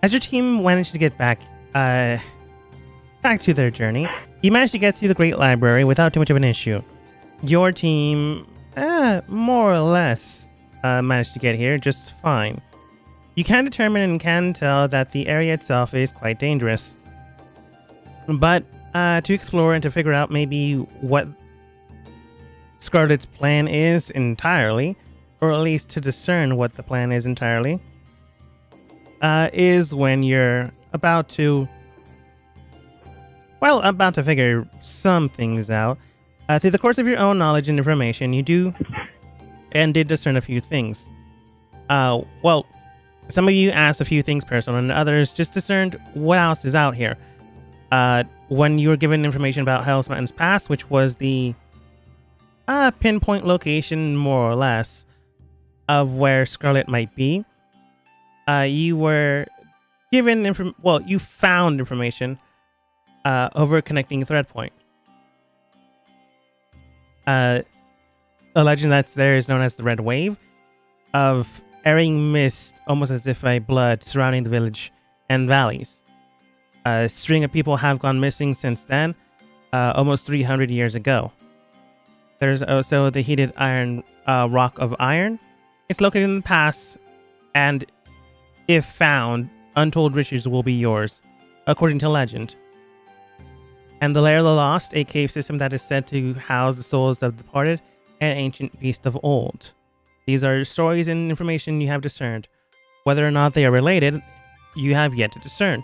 As your team managed to get back to their journey, you managed to get through the Great Library without too much of an issue. Your team, more or less, managed to get here just fine. You can determine and can tell that the area itself is quite dangerous. But to explore and to figure out maybe what Scarlet's plan is entirely, or at least to discern what the plan is entirely, is when you're about to figure some things out. Through the course of your own knowledge and information, you did discern a few things. Some of you asked a few things personal, and others just discerned what else is out here. When you were given information about Hell's Mountains Pass, which was the pinpoint location, more or less, of where Scarlet might be, you were given you found information over a connecting thread point. A legend that's there is known as the Red Wave, of airing mist, almost as if a blood, surrounding the village and valleys. A string of people have gone missing since then, almost 300 years ago. There's also the heated iron rock of iron. It's located in the pass, and if found, untold riches will be yours, according to legend. And the Lair of the Lost, a cave system that is said to house the souls of the departed and ancient beasts of old. These are stories and information you have discerned. Whether or not they are related, you have yet to discern.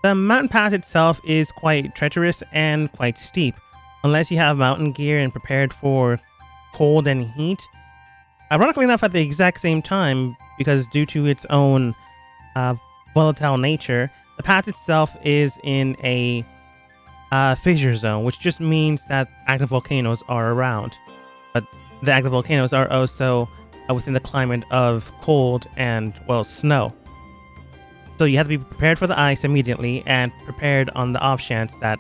The mountain path itself is quite treacherous and quite steep, unless you have mountain gear and prepared for cold and heat. Ironically enough, at the exact same time, because due to its own volatile nature, the path itself is in a fissure zone, which just means that active volcanoes are around. But the active volcanoes are also within the climate of cold and, snow. So you have to be prepared for the ice immediately and prepared on the off chance that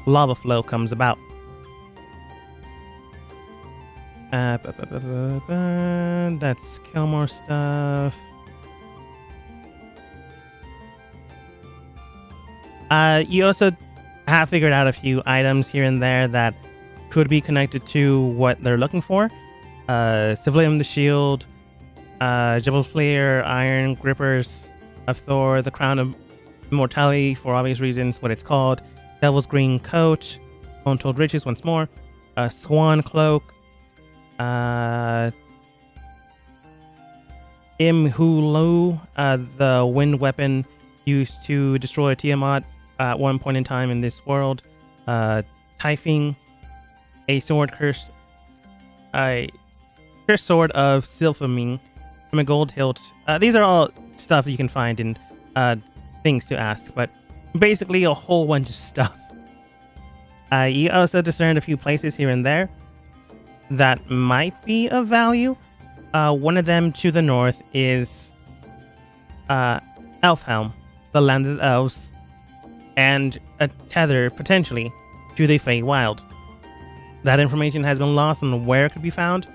lava flow comes about. That's Kilmore stuff. You also have figured out a few items here and there that could be connected to what they're looking for. Civilium the Shield, Jebel Flare, Iron Grippers of Thor, the Crown of Immortality, for obvious reasons, what it's called, Devil's Green Coat, Untold Riches once more, Swan Cloak, Imhulu, the wind weapon used to destroy Tiamat at one point in time in this world, Typhing, a sword curse, a cursed sword of Sylphamine from a gold hilt. These are all stuff that you can find in things to ask, but basically a whole bunch of stuff. You also discerned a few places here and there that might be of value. One of them to the north is Elfhelm, the land of the elves, and a tether, potentially, to the Feywild. That information has been lost on where it could be found,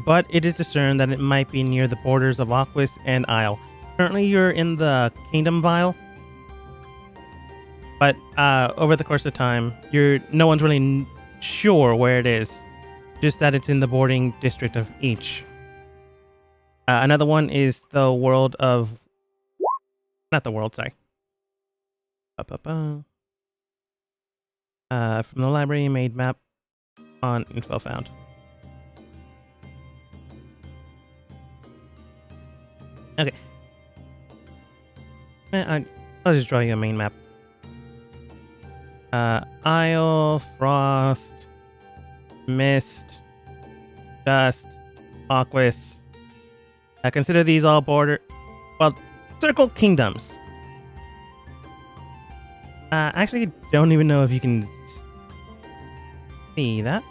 but it is discerned that it might be near the borders of Aquis and Isle. Currently, you're in the Kingdom Vial, but over the course of time, no one's really sure where it is, just that it's in the bordering district of each. Another one is the world of... Not the world, sorry. From the library, made map on info found. Okay. I'll just draw you a main map. Isle, Frost, Mist, Dust, Aquis. Consider these all circle kingdoms. Actually, don't even know if you can see that.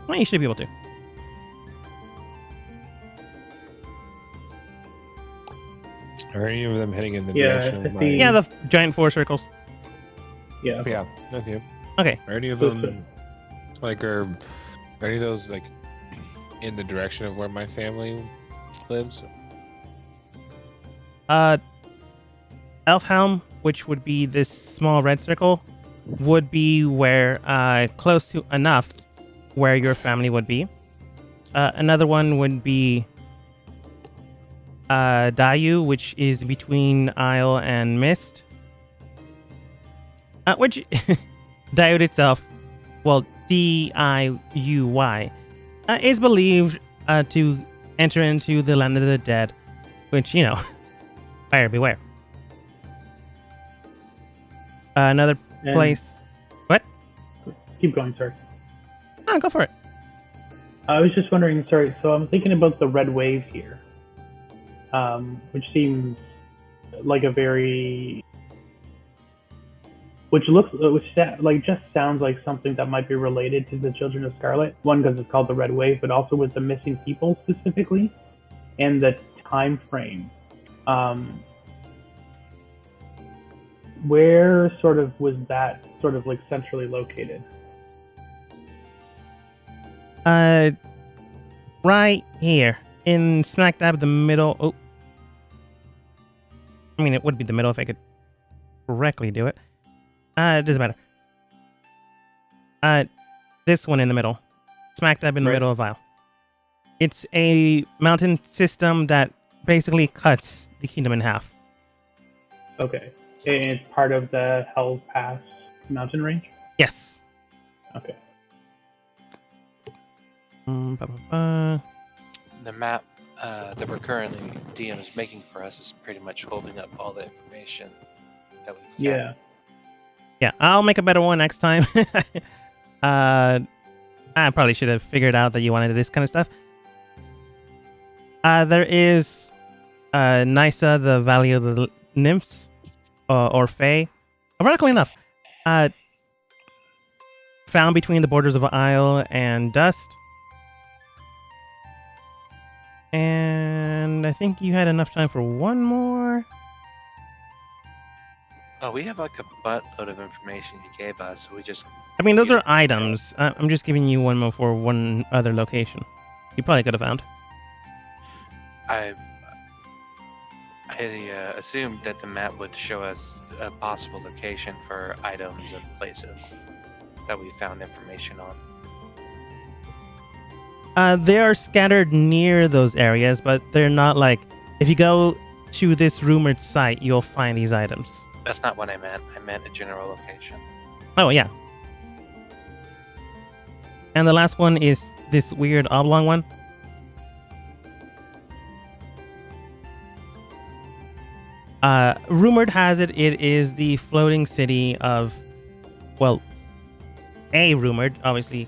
Well, you should be able to. Are any of them heading in the direction of my... Yeah, the giant 4 circles. Yeah. Yeah, that's you. Okay. Are any of them, are any of those, in the direction of where my family lives? Elfhelm, which would be this small red circle, would be where close to enough where your family would be. Another one would be Dayu, which is between Isle and Mist. Which Dayu itself, well, Diuy, is believed to enter into the land of the dead, which, buyer beware. Another place. What? Keep going, sorry. Oh, go for it. I was just wondering, sorry, so I'm thinking about the red wave here, which seems like a very... Which just sounds like something that might be related to the Children of Scarlet. One, because it's called the Red Wave, but also with the missing people specifically, and the time frame. Where sort of was that sort of like centrally located? Right here in smack dab the middle. Oh, I mean, it would be the middle if I could correctly do it. It doesn't matter. This one in the middle, smack dab in the middle of Isle. It's a mountain system that basically cuts the kingdom in half. Okay, and it's part of the Hell's Pass mountain range? Yes. Okay. The map that we're currently DM is making for us is pretty much holding up all the information that we've got. Yeah, I'll make a better one next time. I probably should have figured out that you wanted this kind of stuff. There is Nysa, the Valley of the Nymphs, or Fae. Ironically enough, found between the borders of Isle and Dust. And I think you had enough time for one more. Oh, we have like a buttload of information you gave us. So we just... I mean, those are items. I'm just giving you one more for one other location. You probably could have found. I assumed that the map would show us a possible location for items and places that we found information on. They are scattered near those areas, but they're not like... If you go to this rumored site, you'll find these items. That's not what I meant. I meant a general location. Oh, yeah. And the last one is this weird oblong one. Rumored has it is the floating city of... Well, rumored, obviously,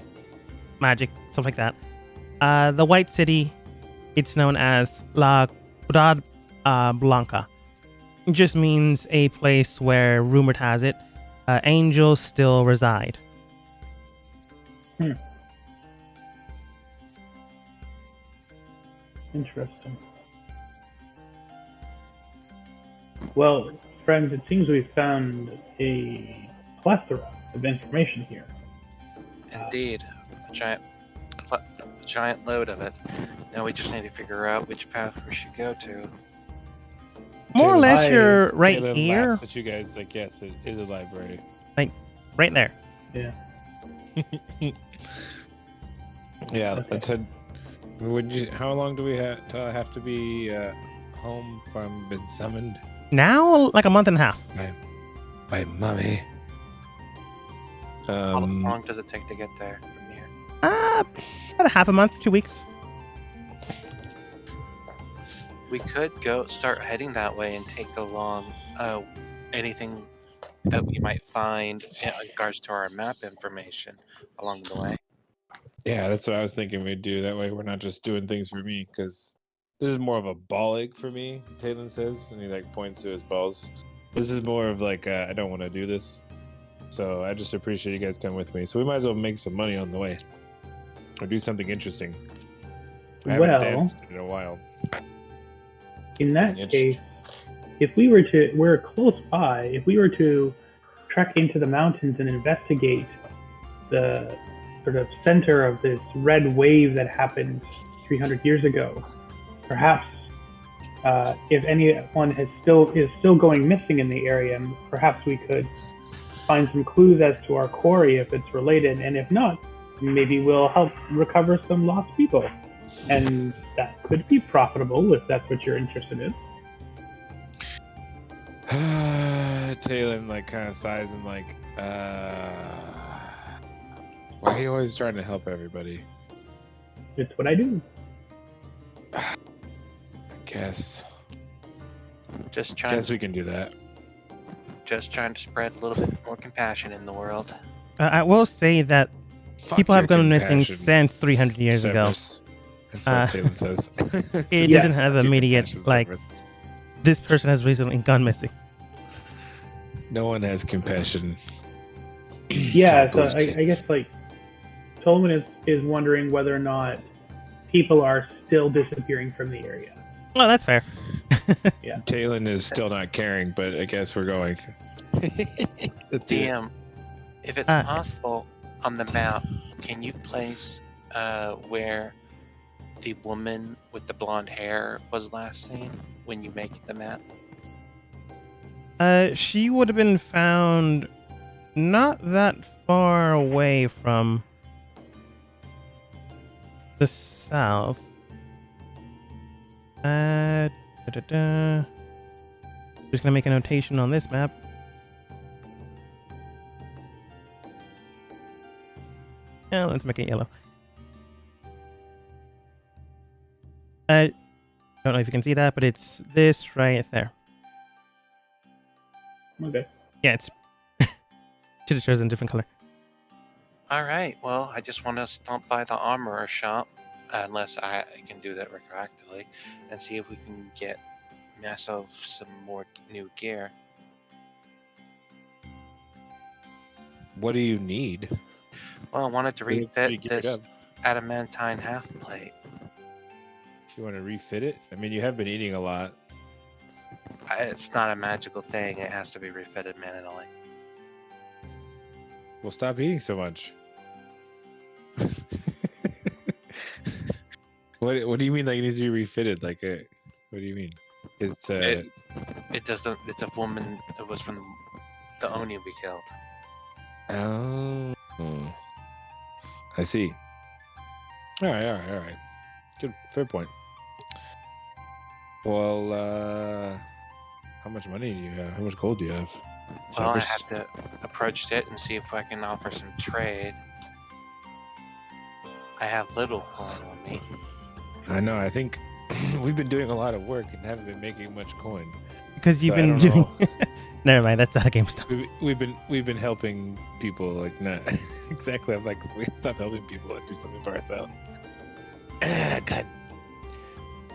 magic, stuff like that. The White City, it's known as La Ciudad Blanca. It just means a place where, rumored has it, angels still reside. Interesting. Well, friends, it seems we've found a plethora of information here. Indeed. A giant load of it. Now we just need to figure out which path we should go to. More or less, you're right here. Laughs at you guys, like, yes, it is a library. Like, right there. Yeah. Yeah, Okay. that's a... How long do we have to be home from being summoned? Now, like a month and a half. By mummy. How long does it take to get there from here? About a half a month, 2 weeks. We could start heading that way and take along anything that we might find in regards to our map information along the way. Yeah, that's what I was thinking we'd do. That way we're not just doing things for me, because this is more of a ball ache for me, Talon says, and he like points to his balls. This is more of like, I don't want to do this. So I just appreciate you guys coming with me. So we might as well make some money on the way. Or do something interesting. I haven't danced in a while. In that case, we're close by, if we were to trek into the mountains and investigate the sort of center of this red wave that happened 300 years ago, perhaps if anyone is still going missing in the area, perhaps we could find some clues as to our quarry if it's related, and if not, maybe we'll help recover some lost people. And that could be profitable if that's what you're interested in. Talon like kind of sighs and like, why are you always trying to help everybody? It's what I do. I guess Guess we can do that. Just trying to spread a little bit more compassion in the world. I will say that Fuck people have your gone missing compassion, since 300 years ago. Severus. That's what Talon says. It Yeah. doesn't have Fuck your immediate, compassion, like, Severus. this person has recently gone missing. No one has compassion. Yeah, It's all so I bullshit. guess like Tolman is wondering whether or not people are still disappearing from the area. Well, that's fair. Talon is still not caring, but I guess we're going. Let's do it. DM, if it's Ah. possible, on the map, can you place where the woman with the blonde hair was last seen when you make the map? She would have been found not that far away from the south. Just gonna make a notation on this map. Yeah, let's make it yellow. I don't know if you can see that, but it's this right there. Okay. Yeah, it's should have chosen a different color. Alright, well, I just want to stop by the armorer shop, unless I can do that retroactively, and see if we can get myself some more new gear. What do you need? Well, I wanted to Pretty refit geared this up. adamantine half plate. If you want to refit it, I mean, you have been eating a lot. It's not a magical thing, it has to be refitted manually. Well, stop eating so much. What do you mean? Like it needs to be refitted? Like, what do you mean? It's It doesn't. It's a woman that was from the Oni we killed. Oh, I see. All right. Good, fair point. Well, how much money do you have? How much gold do you have? Well, I Severus? have to approach it and see if I can offer some trade. I have little coin on me. I know. I think we've been doing a lot of work and haven't been making much coin. Because you've So I been don't doing. know. Never mind, that's out of game stuff. We've been helping people, like not exactly. I'm like, we stop helping people and do something for ourselves.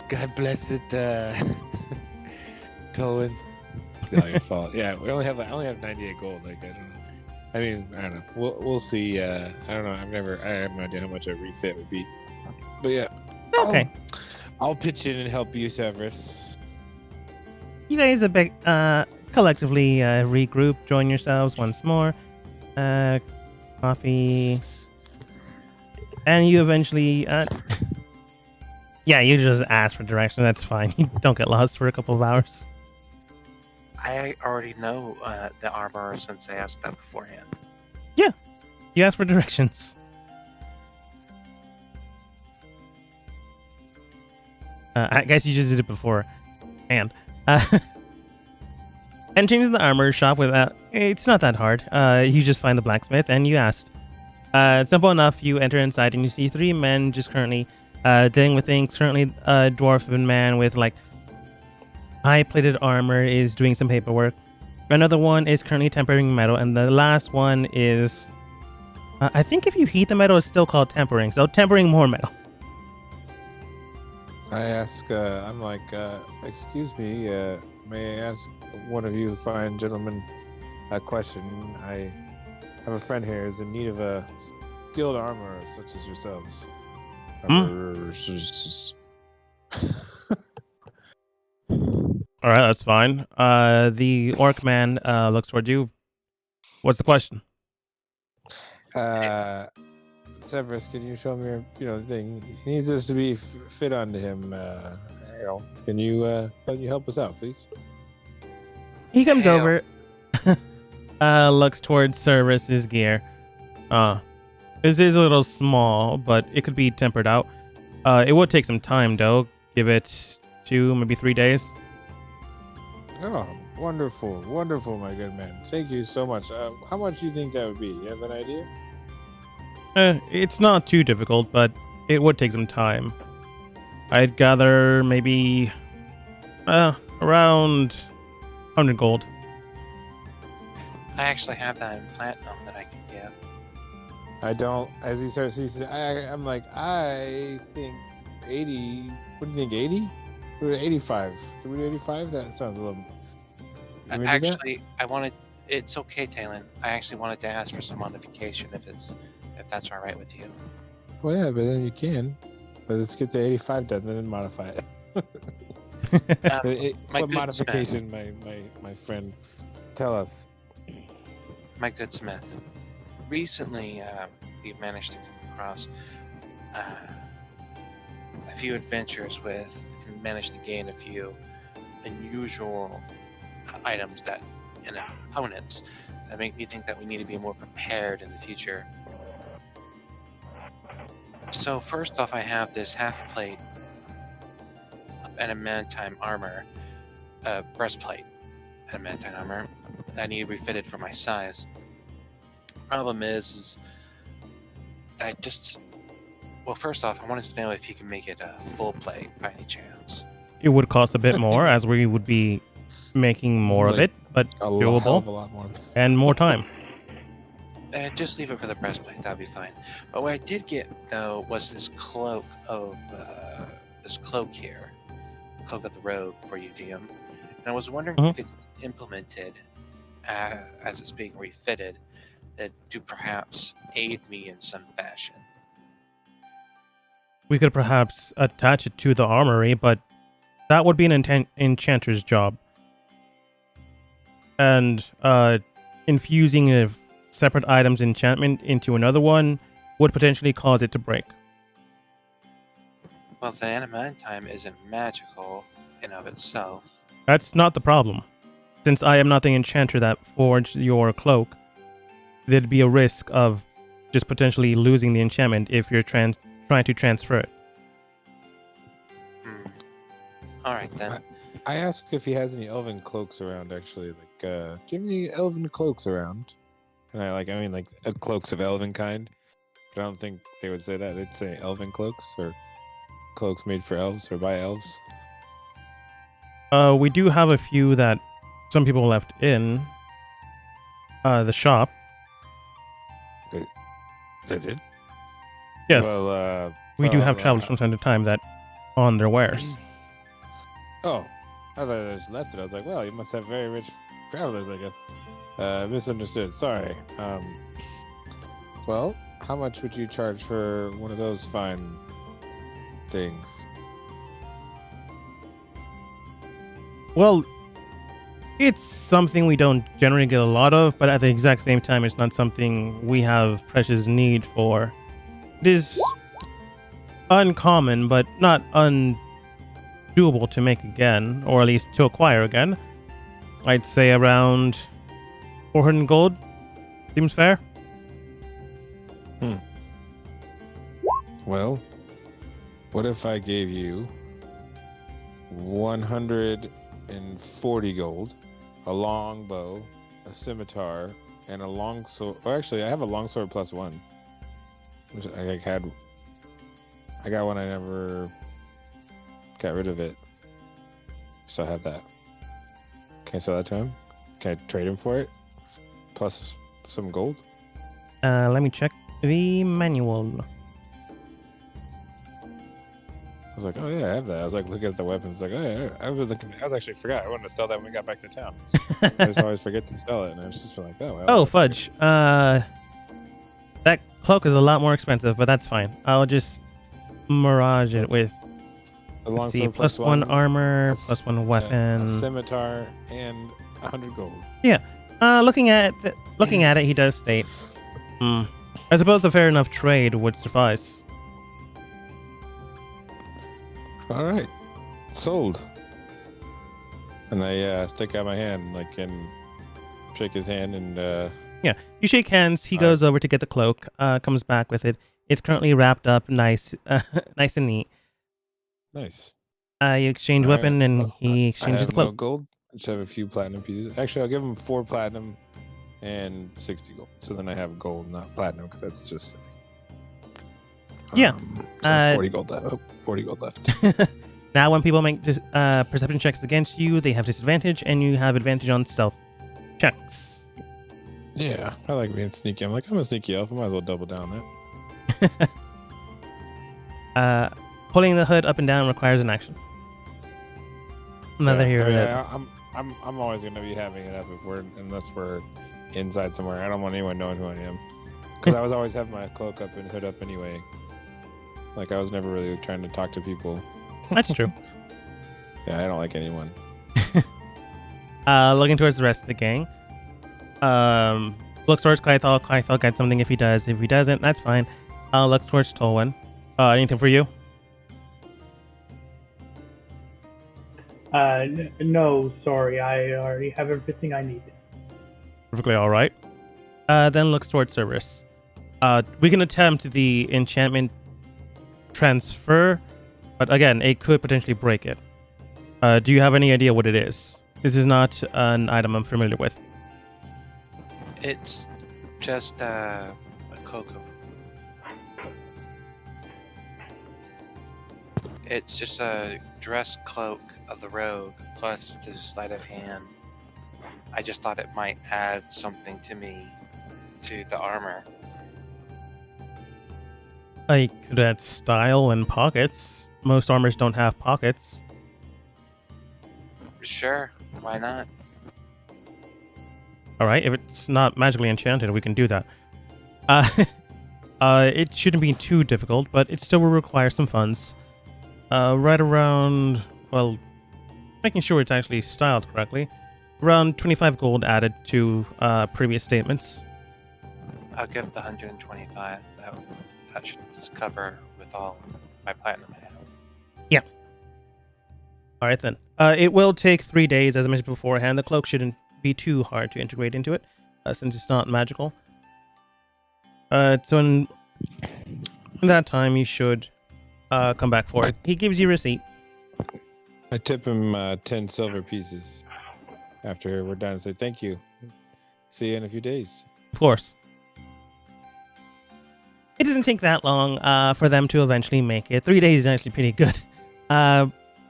God bless it, Colin. It's not your fault. Yeah, I only have 98 gold. Like I don't know. We'll see. I don't know. I have no idea how much a refit would be. But yeah. Okay. I'll pitch in and help you, Severus. You guys collectively regroup, join yourselves once more. Coffee. And you eventually. Yeah, you just ask for direction. That's fine. You don't get lost for a couple of hours. I already know the armorer since I asked that beforehand. You ask for directions. I guess you just did it before. And entering into the armor shop without it's not that hard. You just find the blacksmith and you ask. Simple enough. You enter inside and you see three men just currently dealing with things. Currently, a dwarven man with like high-plated armor is doing some paperwork. Another one is currently tempering metal, and the last one is. I think if you heat the metal, it's still called tempering. So tempering more metal. I ask, I'm like, excuse me, may I ask one of you fine gentlemen a question? I have a friend here who's in need of a skilled armorer such as yourselves. Armorers. All right, that's fine. The orc man looks toward you. What's the question? Severus, can you show me your, thing? He needs this to be fit onto him. can you help us out, please? He comes Hell. over, looks towards Cerberus's gear. This is a little small, but it could be tempered out. It would take some time, though. Give it 2, maybe 3 days. Oh, wonderful, wonderful, my good man. Thank you so much. How much do you think that would be? You have an idea? It's not too difficult, but it would take some time. I'd gather maybe around 100 gold. I actually have that in platinum that I can give. I don't. As he starts, I'm like, I think 80. What do you think? 80? We're at 85. Can we do 85? That sounds a little. Can we do that? Actually, I wanted. It's okay, Talon. I actually wanted to ask for some modification if that's all right with you. Well, yeah, but then you can. But let's get the 85 done, and then modify it. My What good modification, my friend? Tell us. My good Smith. Recently, we've managed to come across a few adventures with, and managed to gain a few unusual items that and opponents that make me think that we need to be more prepared in the future. So first off, I have this half plate of adamantine armor, breastplate, adamantine armor that I need refitted for my size. Problem is I just, well, first off, I wanted to know if you can make it a full plate by any chance. It would cost a bit more, as we would be making more of it, but A doable lot more. and more time. Just leave it for the breastplate, that'll be fine. But what I did get, though, was this cloak of, this cloak here. Cloak of the Rogue for you, DM. And I was wondering if it's implemented, as it's being refitted, that to perhaps aid me in some fashion. We could perhaps attach it to the armory, but that would be an enchanter's job. And infusing a separate item's enchantment into another one would potentially cause it to break. Well, the adamantine isn't magical in of itself. That's not the problem. Since I am not the enchanter that forged your cloak, there'd be a risk of just potentially losing the enchantment if you're trying to transfer it. Alright then. I asked if he has any elven cloaks around, actually. Like, do you have any elven cloaks around? And I mean, cloaks of elven kind. But I don't think they would say that. They'd say elven cloaks, or cloaks made for elves, or by elves. We do have a few that some people left in the shop. They did? Yes, Well, we do have travelers from time to time that on their wares. Oh, I thought I just left it. I was like, well, you must have very rich travelers, I guess. Misunderstood. Sorry. Well, how much would you charge for one of those fine things? Well, it's something we don't generally get a lot of, but at the exact same time, it's not something we have precious need for. It is uncommon, but not undoable to make again, or at least to acquire again. I'd say around 400 gold. Seems fair. Well, what if I gave you 140 gold, a long bow, a scimitar, and a long sword? Oh, actually, I have a long sword plus one. Which I got one, I never got rid of it. Still have that. Can I sell that to him? Can I trade him for it? Plus some gold? Let me check the manual. I was like, oh yeah, I have that. I was like looking at the weapons, like, oh yeah, I was actually forgot. I wanted to sell that when we got back to town. I just always forget to sell it, and I was just like, oh well. Oh, fudge. That cloak is a lot more expensive, but that's fine. I'll just mirage it with, The let's see, longsword plus one armor, a plus one weapon. a scimitar, and 100 gold. Looking at it, he does state, I suppose a fair enough trade would suffice. All right. Sold. And I stick out my hand, like, and shake his hand, and Yeah, you shake hands. He goes over to get the cloak. Comes back with it. It's currently wrapped up, nice, nice and neat. nice. You exchange All right. weapon, and he I exchanges have the no cloak. gold. I just have a few platinum pieces. Actually, I'll give him 4 platinum and 60 gold. So then I have gold, not platinum, because that's just silly. Yeah. So 40 gold left. Oh, 40 gold left. Now, when people make perception checks against you, they have disadvantage, and you have advantage on stealth checks. Yeah, I like being sneaky. I'm a sneaky elf. I might as well double down on that. Pulling the hood up and down requires an action. Another hero. I'm always gonna be having it up unless we're inside somewhere. I don't want anyone knowing who I am, because I was always having my cloak up and hood up anyway. Like, I was never really trying to talk to people. That's true. Yeah, I don't like anyone. Looking towards the rest of the gang. Looks towards Kaithal. Kaithal gets something if he does. If he doesn't, that's fine. Looks towards Tolwyn. Anything for you? No, sorry. I already have everything I need. Perfectly all right. Then looks towards Cerberus. We can attempt the enchantment transfer, but again, it could potentially break it. Do you have any idea what it is? This is not an item I'm familiar with. It's just a cloak of... It's just a dress cloak of the rogue plus the sleight of hand. I just thought it might add something to me, to the armor. I could add style and pockets. Most armors don't have pockets. Sure, why not? All right, if it's not magically enchanted, we can do that. It shouldn't be too difficult, but it still will require some funds. Right around, well, making sure it's actually styled correctly, around 25 gold added to previous statements. I'll give the 125. That should just cover with all my platinum I have. Yeah. All right, then. It will take 3 days, as I mentioned beforehand. The cloak shouldn't be too hard to integrate into it, since it's not magical. So in that time, you should come back for it. He gives you a receipt. I tip him 10 silver pieces after we're done and say thank you. See you in a few days. Of course. It doesn't take that long for them to eventually make it. 3 days is actually pretty good.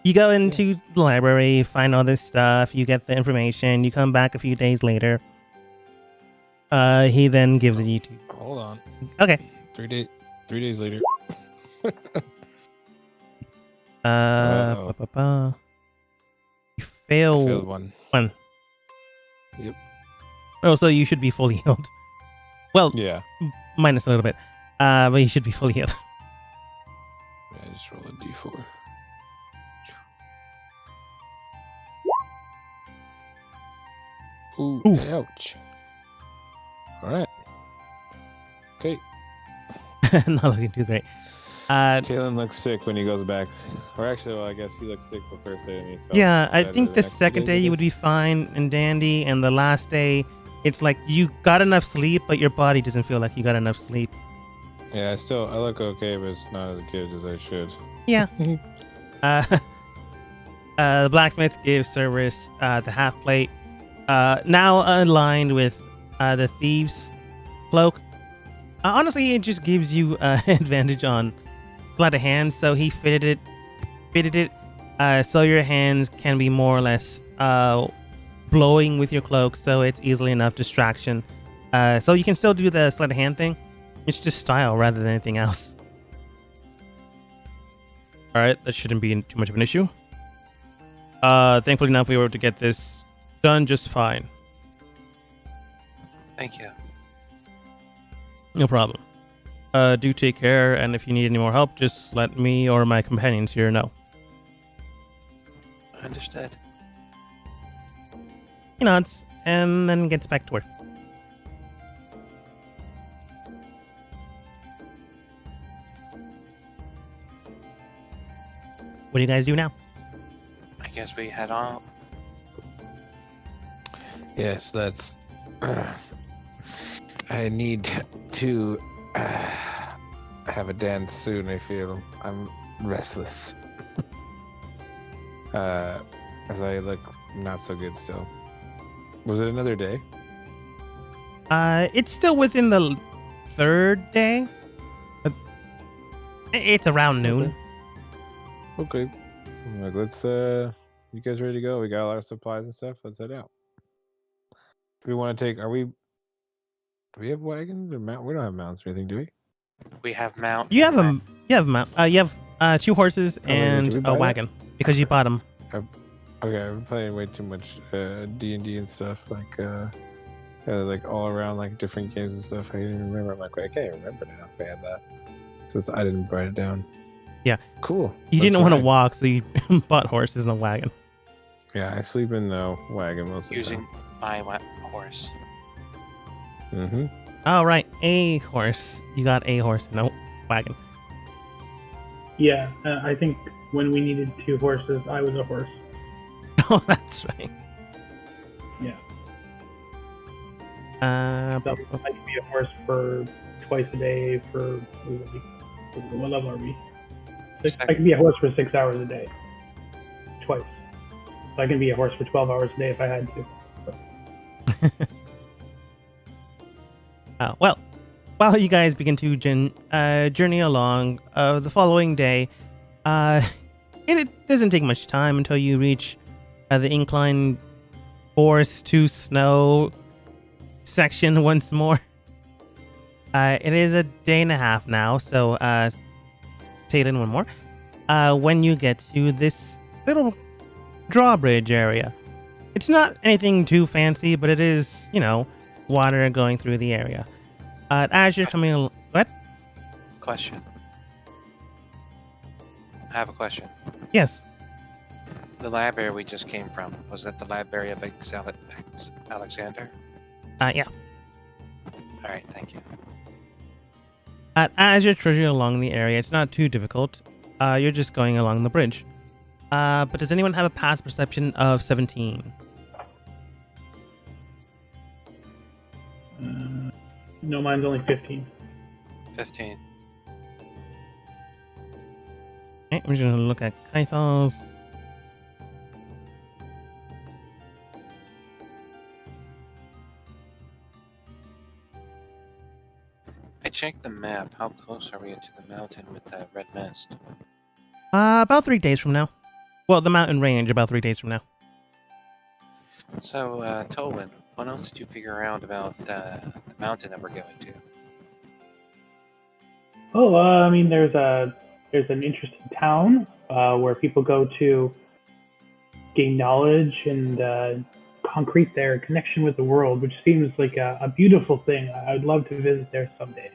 You go into the library, find all this stuff, you get the information, you come back a few days later. He then gives it to you. Hold on. Okay. 3 days later. You fail. I failed one. Yep. Oh, so you should be fully healed. Well, Yeah. minus a little bit. But you should be fully healed. I just roll a d4. Ooh, Ooh. ouch. Alright. Okay. Not looking too great. Talon looks sick when he goes back. Or actually, well, I guess he looked sick the first day. And he felt Yeah, I better think the next few second days, day I you would be guess. fine and dandy, and the last day, it's like you got enough sleep, but your body doesn't feel like you got enough sleep. Yeah, I look okay, but it's not as good as I should. Yeah. The blacksmith gives Cerberus the half plate, now aligned with the thieves' cloak. Honestly, it just gives you advantage on sleight of hand, so he fitted it so your hands can be more or less blowing with your cloak, so it's easily enough distraction. So you can still do the sleight of hand thing. It's just style rather than anything else. Alright, that shouldn't be too much of an issue. Thankfully enough, we were able to get this done just fine. Thank you. No problem. Do take care, and if you need any more help, just let me or my companions here know. Understood. He nods, and then gets back to work. What do you guys do now? I guess we head on. Yes, that's. I need to have a dance soon. I feel I'm restless. As I look not so good still. Was it another day? It's still within the third day. It's around noon. Okay. Like, let's you guys ready to go? We got a lot of supplies and stuff. Let's head out. Do we want to take? Do we have wagons or mount? We don't have mounts or anything, do we? We have mount. You have you have 2 horses and did we a buy that? wagon because you bought them. Okay, I've been playing way too much D&D and stuff, like all around, like different games and stuff. I didn't even remember. I'm like, wait, I can't remember now if I had that, since I didn't write it down. Yeah. Cool. You didn't want to walk, so you bought horses and a wagon. Yeah, I sleep in the wagon most of the Using time. my horse. Mm-hmm. Oh, right. A horse. You got a horse and a wagon. Yeah, I think when we needed 2 horses, I was a horse. Oh, that's right. Yeah. Uh, So I can be a horse for twice a day for what level are we? 6? I can be a horse for 6 hours a day. Twice. So I can be a horse for 12 hours a day if I had to. well, while you guys begin to journey along, the following day, it doesn't take much time until you reach the incline forest to snow section once more. It is a day and a half now, so take it in one more. When you get to this little drawbridge area, it's not anything too fancy, but it is, water going through the area. As you're coming along, what? Question. I have a question. Yes. The library we just came from, was that the library of Alexander? Yeah. Alright, thank you. As you're trudging along the area, it's not too difficult. You're just going along the bridge. But does anyone have a past perception of 17? No, mine's only 15. 15. Okay, I'm just going to look at Kaithal's. I checked the map. How close are we to the mountain with the red mist? About 3 days from now. Well, the mountain range, about 3 days from now. So, Tolwyn, what else did you figure out about the mountain that we're going to? Oh, I mean, there's an interesting town where people go to gain knowledge and concrete their connection with the world, which seems like a beautiful thing. I'd love to visit there someday.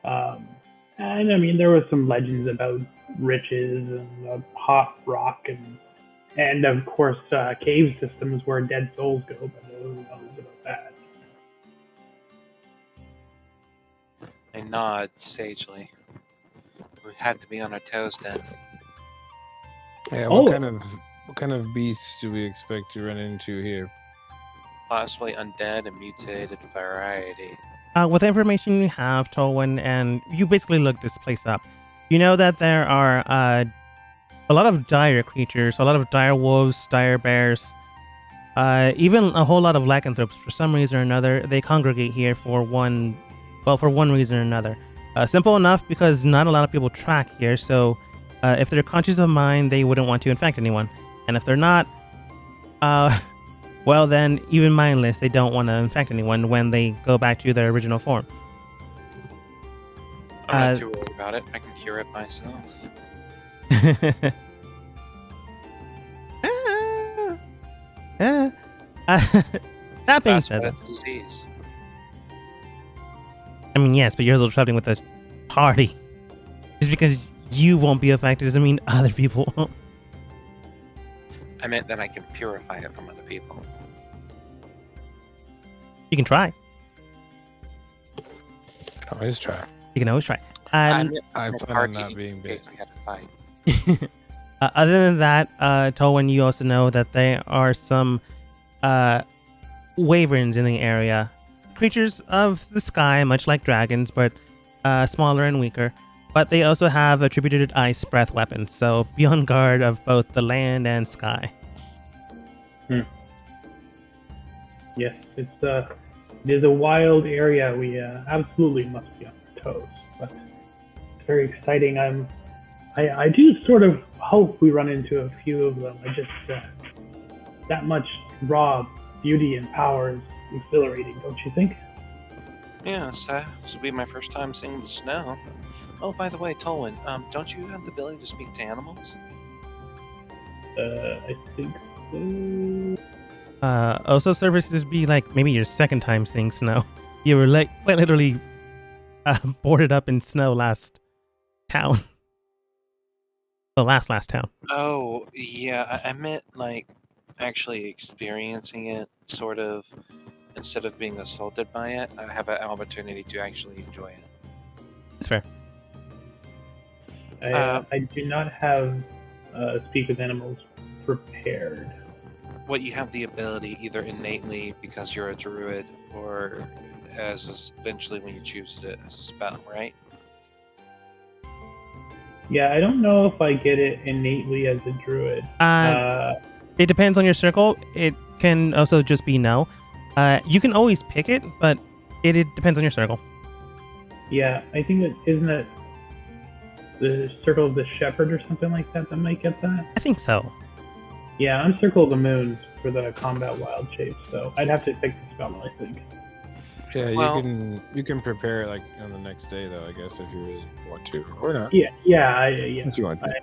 And I mean, there was some legends about riches and hot rock and of course cave systems where dead souls go, but who knows about that? I nod sagely. We have to be on our toes then. Yeah. Oh. What kind of beasts do we expect to run into here? Possibly undead and mutated variety. With the information you have, Tolwyn, and you basically looked this place up, you know that there are a lot of dire creatures, a lot of dire wolves, dire bears, even a whole lot of lycanthropes. For some reason or another, they congregate here for one reason or another. Simple enough, because not a lot of people track here, so if they're conscious of mind, they wouldn't want to infect anyone. And if they're not, well then, even mindless, they don't want to infect anyone when they go back to their original form. I'm not too worried about it. I can cure it myself. That being Fast said, spread disease. I mean, yes, but you're also traveling with a party. Just because you won't be affected doesn't mean other people won't. I meant that I can purify it from other people. You can try. I always try. You can always try. I I meant plan on party not in being case big. we had to fight. Other than that, Tolwyn, you also know that there are some wyverns in the area. Creatures of the sky, much like dragons, but smaller and weaker. But they also have attributed ice breath weapons, so be on guard of both the land and sky. Yes, it is a wild area. We absolutely must be on our toes. But it's very exciting. I do sort of hope we run into a few of them. I just that much raw beauty and power is exhilarating, don't you think? Yeah, so this will be my first time seeing the snow. Oh, by the way, Tolwyn, don't you have the ability to speak to animals? I think so. Also, services be like maybe your second time seeing snow. You were like quite literally boarded up in snow last town. The last town. Oh, yeah, I meant like actually experiencing it, sort of, instead of being assaulted by it. I have an opportunity to actually enjoy it. It's fair. I do not have speak with animals prepared. What you have the ability either innately because you're a druid, or as eventually when you choose it as a spell, right? Yeah, I don't know if I get it innately as a druid. It depends on your circle. It can also just be no. You can always pick it, but it depends on your circle. Yeah, I think isn't it the Circle of the Shepherd or something like that might get that? I think so. Yeah, I'm Circle of the Moons for the combat wild shape, so I'd have to pick the spell, I think. Yeah, Well- you can prepare it like on the next day though, I guess, if you really want to, or not. Yeah. If you want to.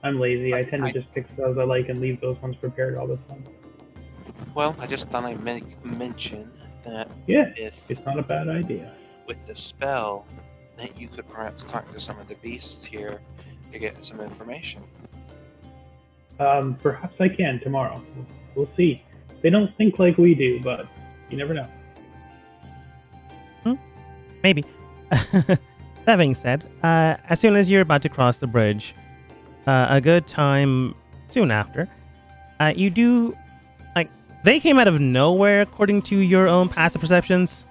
I'm lazy. I tend to just pick spells I like and leave those ones prepared all the time. Well, I just thought I'd mention that Yeah, if it's not a bad idea. with the spell, that you could perhaps talk to some of the beasts here to get some information. Perhaps I can tomorrow. We'll see. They don't think like we do, but you never know. Maybe. That being said, as soon as you're about to cross the bridge, a good time soon after, you do, like, they came out of nowhere according to your own passive perceptions,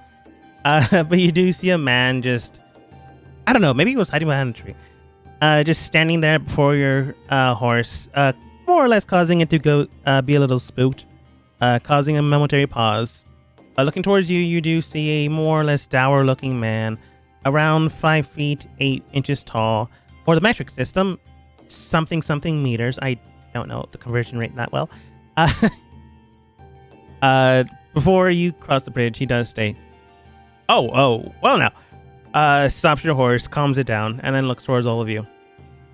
but you do see a man just, I don't know, maybe he was hiding behind a tree, just standing there before your horse, more or less causing it to go be a little spooked, causing a momentary pause. Looking towards you, you do see a more or less dour-looking man, around 5 feet 8 inches tall, or the metric system, something meters. I don't know the conversion rate that well. Before you cross the bridge, he does state, "Oh, well now." Stops your horse, calms it down, and then looks towards all of you.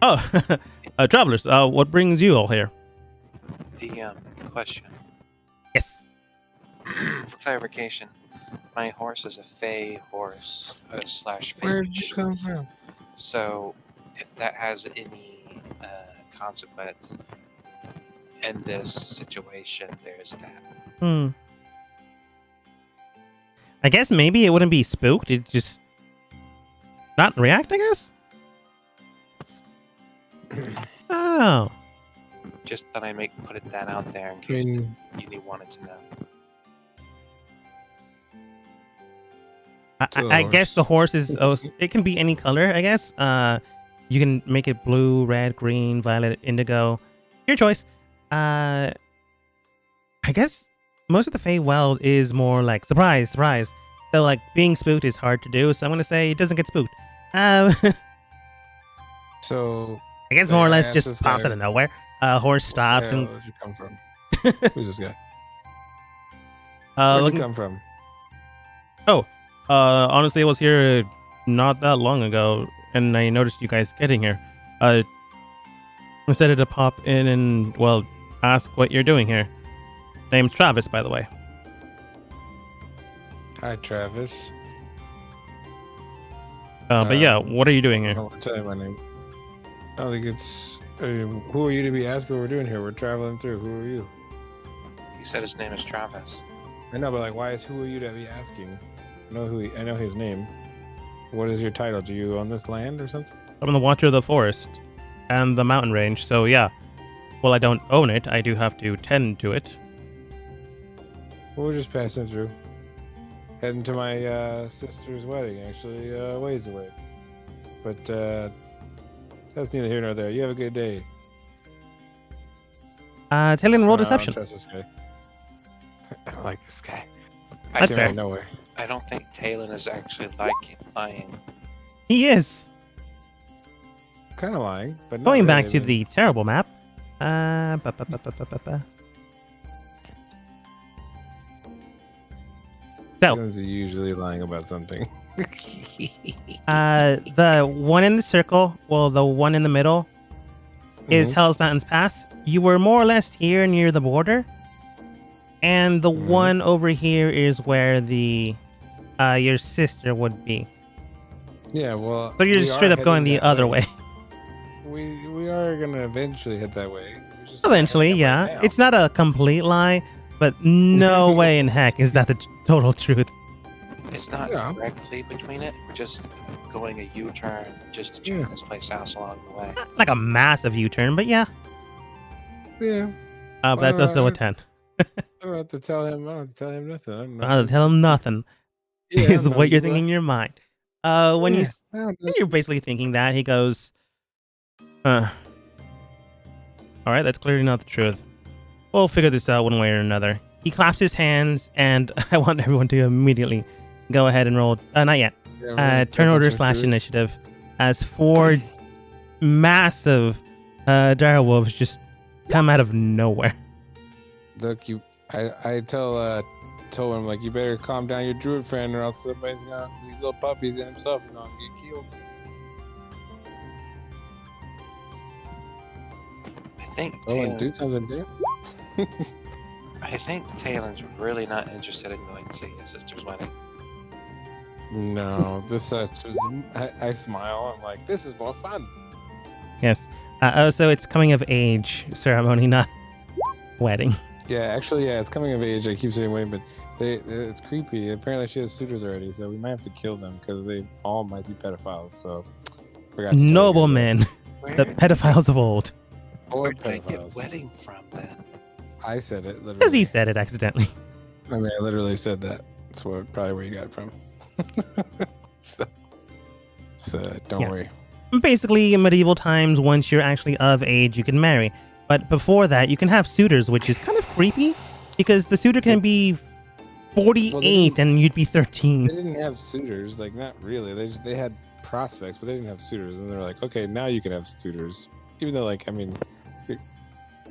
"Oh, travelers, what brings you all here?" The question. Yes. For clarification, my horse is a fey horse slash fey Where'd you witch. come from? So, if that has any consequence in this situation, there's that. I guess maybe it wouldn't be spooked. It just not react, I guess? Oh. Just thought I put that out there in I case mean, you wanted to know. I guess the horse is, it can be any color, I guess. You can make it blue, red, green, violet, indigo. Your choice. I guess most of the Feywild is more like surprise. So like being spooked is hard to do, so I'm going to say it doesn't get spooked. so I guess more or less ask just this pops guy, out of nowhere. Horse stops where and did you come from? Who's this guy? Where'd looking, you come from? honestly, I was here not that long ago, and I noticed you guys getting here. I decided to pop in and, well, ask what you're doing here. Name's Travis, by the way. Hi, Travis. But yeah, what are you doing I here? don't want to tell you my name. I don't think it's. Who are you to be asking what we're doing here? We're traveling through. Who are you? He said his name is Travis. I know, but like, who are you to be asking? I know his name. What is your title? Do you own this land or something? I'm the Watcher of the Forest. and the mountain range. So yeah, well, I don't own it. I do have to tend to it. We're just passing through. Heading to my sister's wedding, actually, ways away. But that's neither here nor there. You have a good day. Talon, roll I don't deception. trust this guy. I don't like this guy. That's Came fair. out of nowhere. I don't think Talon is actually lying. He is. Kind of lying, but not Going back really, to the terrible map. Ba, ba, ba, ba, ba, ba, ba. So, He's usually lying about something. the one in the circle, well, the one in the middle is Mhm. Hell's Mountains Pass. You were more or less here near the border. And the Mhm. one over here is where the your sister would be. Yeah, well. So you're we just are straight up going heading the that other way. We are gonna eventually head that way. We're just not Eventually, heading yeah. up right now. It's not a complete lie, but no way in heck is that the total truth. It's not Yeah. directly between it. We're just going a U-turn just to check Yeah. this place out along the way. Not like a massive U-turn, but yeah. Yeah. But that's also a Alright. 10. I don't have to tell him. I don't have to tell him nothing. I don't know. I'll tell him nothing Yeah, is I know, what you're but- thinking in your mind. When Yeah, I don't know. when you're basically thinking that, he goes, all right, that's clearly not the truth. We'll figure this out one way or another. He claps his hands, and I want everyone to immediately go ahead and roll. Not yet. Yeah, Turn order that's / true. initiative as 4 massive dire wolves just come out of nowhere. Look, I tell him like, you better calm down your druid friend, or else somebody's gonna, these little puppies and himself are gonna get killed. I think Oh, and do Talon, something, dude. I think Talon's really not interested in going to see his sister's wedding. No, this just, I smile. I'm like, this is more fun. Yes. So it's coming of age ceremony, not wedding. Yeah, actually, yeah, it's coming of age. I keep saying wait, but it's creepy. Apparently, she has suitors already, so we might have to kill them because they all might be pedophiles. So, forgot to tell you Noblemen, Where, the pedophiles of old. Or where did I get pedophiles. wedding from then? I said it. Literally. Because he said it accidentally. I mean, I literally said that. That's probably where you got it from. so, don't Yeah. worry. Basically, in medieval times, once you're actually of age, you can marry. But before that, you can have suitors, which is kind of creepy because the suitor can be 48 and you'd be 13. They didn't have suitors, like not really. They had prospects, but they didn't have suitors. And they're like, okay, now you can have suitors. Even though, like, I mean, you're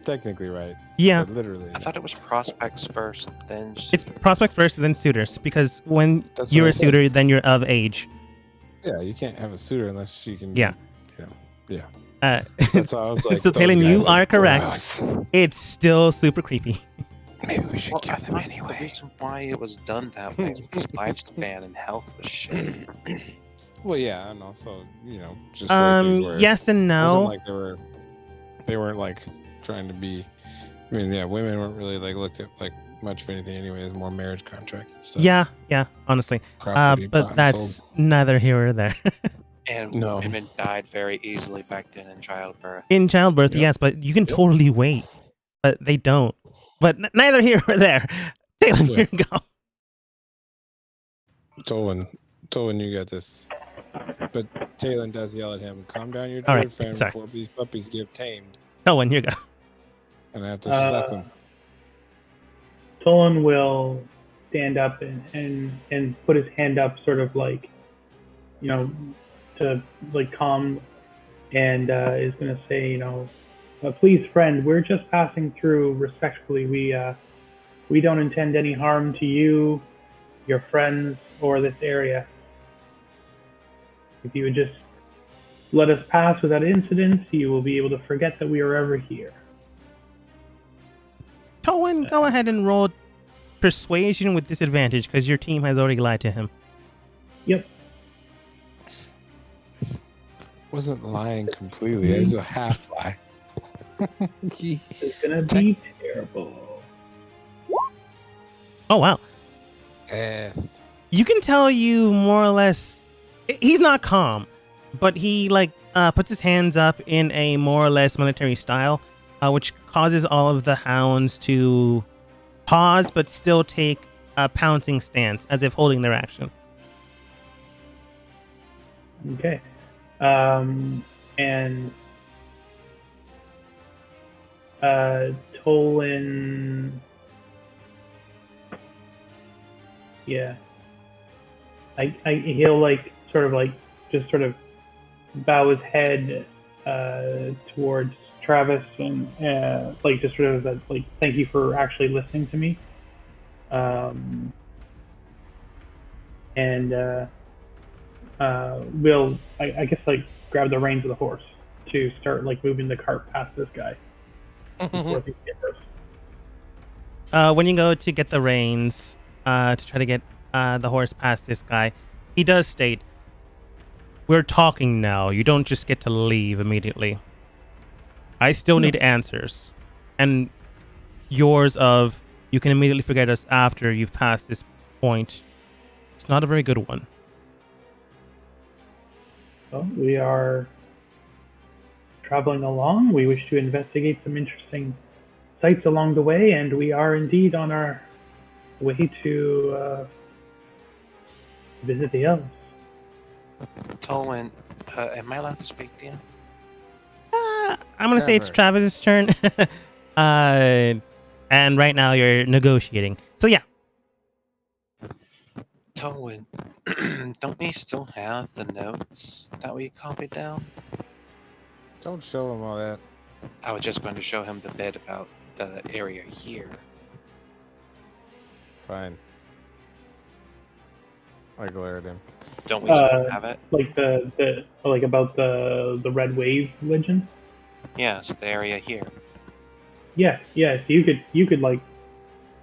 technically right. Yeah, But literally, I thought it was prospects first, then it's prospects first, then suitors. Because when That's you're what I a said. suitor, then you're of age. yeah, you can't have a suitor unless she can. Yeah. Yeah. so That's why I was like, those Talon, you guys are correct. gross. It's still super creepy. Maybe we should Well, kill I them thought anyway. the reason why it was done that way is because lifespan and health was shit. Well, yeah, and also, just like these were, Yes and it wasn't no. like they weren't like trying to be. I mean, yeah, women weren't really like looked at like much of anything anyway. It's more marriage contracts and stuff. Yeah, honestly. Property But bought and that's sold. neither here or there. And No. women died very easily back then in childbirth. In childbirth, Yep. yes, but you can Yep. totally wait. But they don't. But neither here or there. Talon, Yeah. here you go. Tolwyn, you got this. But Talon does yell at him, "Calm down your All druid right, friend sorry. before these puppies get tamed." Talon, here you go. And I have to slap him. Tolan will stand up and put his hand up, sort of like, to like calm, and is going to say, please, friend, we're just passing through respectfully. We don't intend any harm to you, your friends, or this area. If you would just let us pass without incident, you will be able to forget that we are ever here. Talon, go ahead and roll persuasion with disadvantage because your team has already lied to him. Yep. Wasn't lying completely. It was a half lie. It's going to be terrible. Oh, wow. Yes. You can tell you more or less. He's not calm, but he, like, puts his hands up in a more or less military style, which causes all of the hounds to pause but still take a pouncing stance as if holding their action. Okay. And Tolan, yeah, he'll like sort of like just sort of bow his head towards Travis and like just sort of like thank you for actually listening to me. And we'll I guess like grab the reins of the horse to start like moving the cart past this guy before things get worse. When you go to get the reins to try to get the horse past this guy, he does state, "We're talking now. You don't just get to leave immediately. I still need answers. And yours of, you can immediately forget us after you've passed this point. It's not a very good one." Well, we are traveling along. We wish to investigate some interesting sights along the way, and we are indeed on our way to visit the elves. Tolwyn, am I allowed to speak to you? I'm going to say it's Travis's turn. And right now you're negotiating. So yeah. Tolwyn, don't we still have the notes that we copied down? Don't show him all that. I was just going to show him the bit about the area here. Fine. I glare at him. Don't we still have it? Like the like about the Red Wave legend? Yes, the area here. Yeah. So you could like,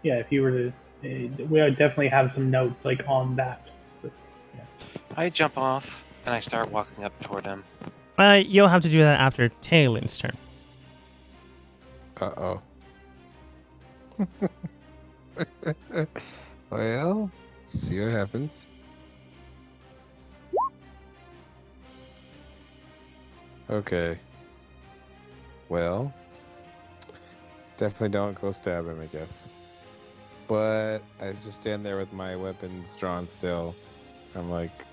yeah, if you were to, we would definitely have some notes like on that. But, yeah. I jump off and I start walking up toward him. You'll have to do that after Taylor's turn. Uh-oh. Well, see what happens. Okay. Well, definitely don't go stab him, I guess. But I just stand there with my weapons drawn still. I'm like,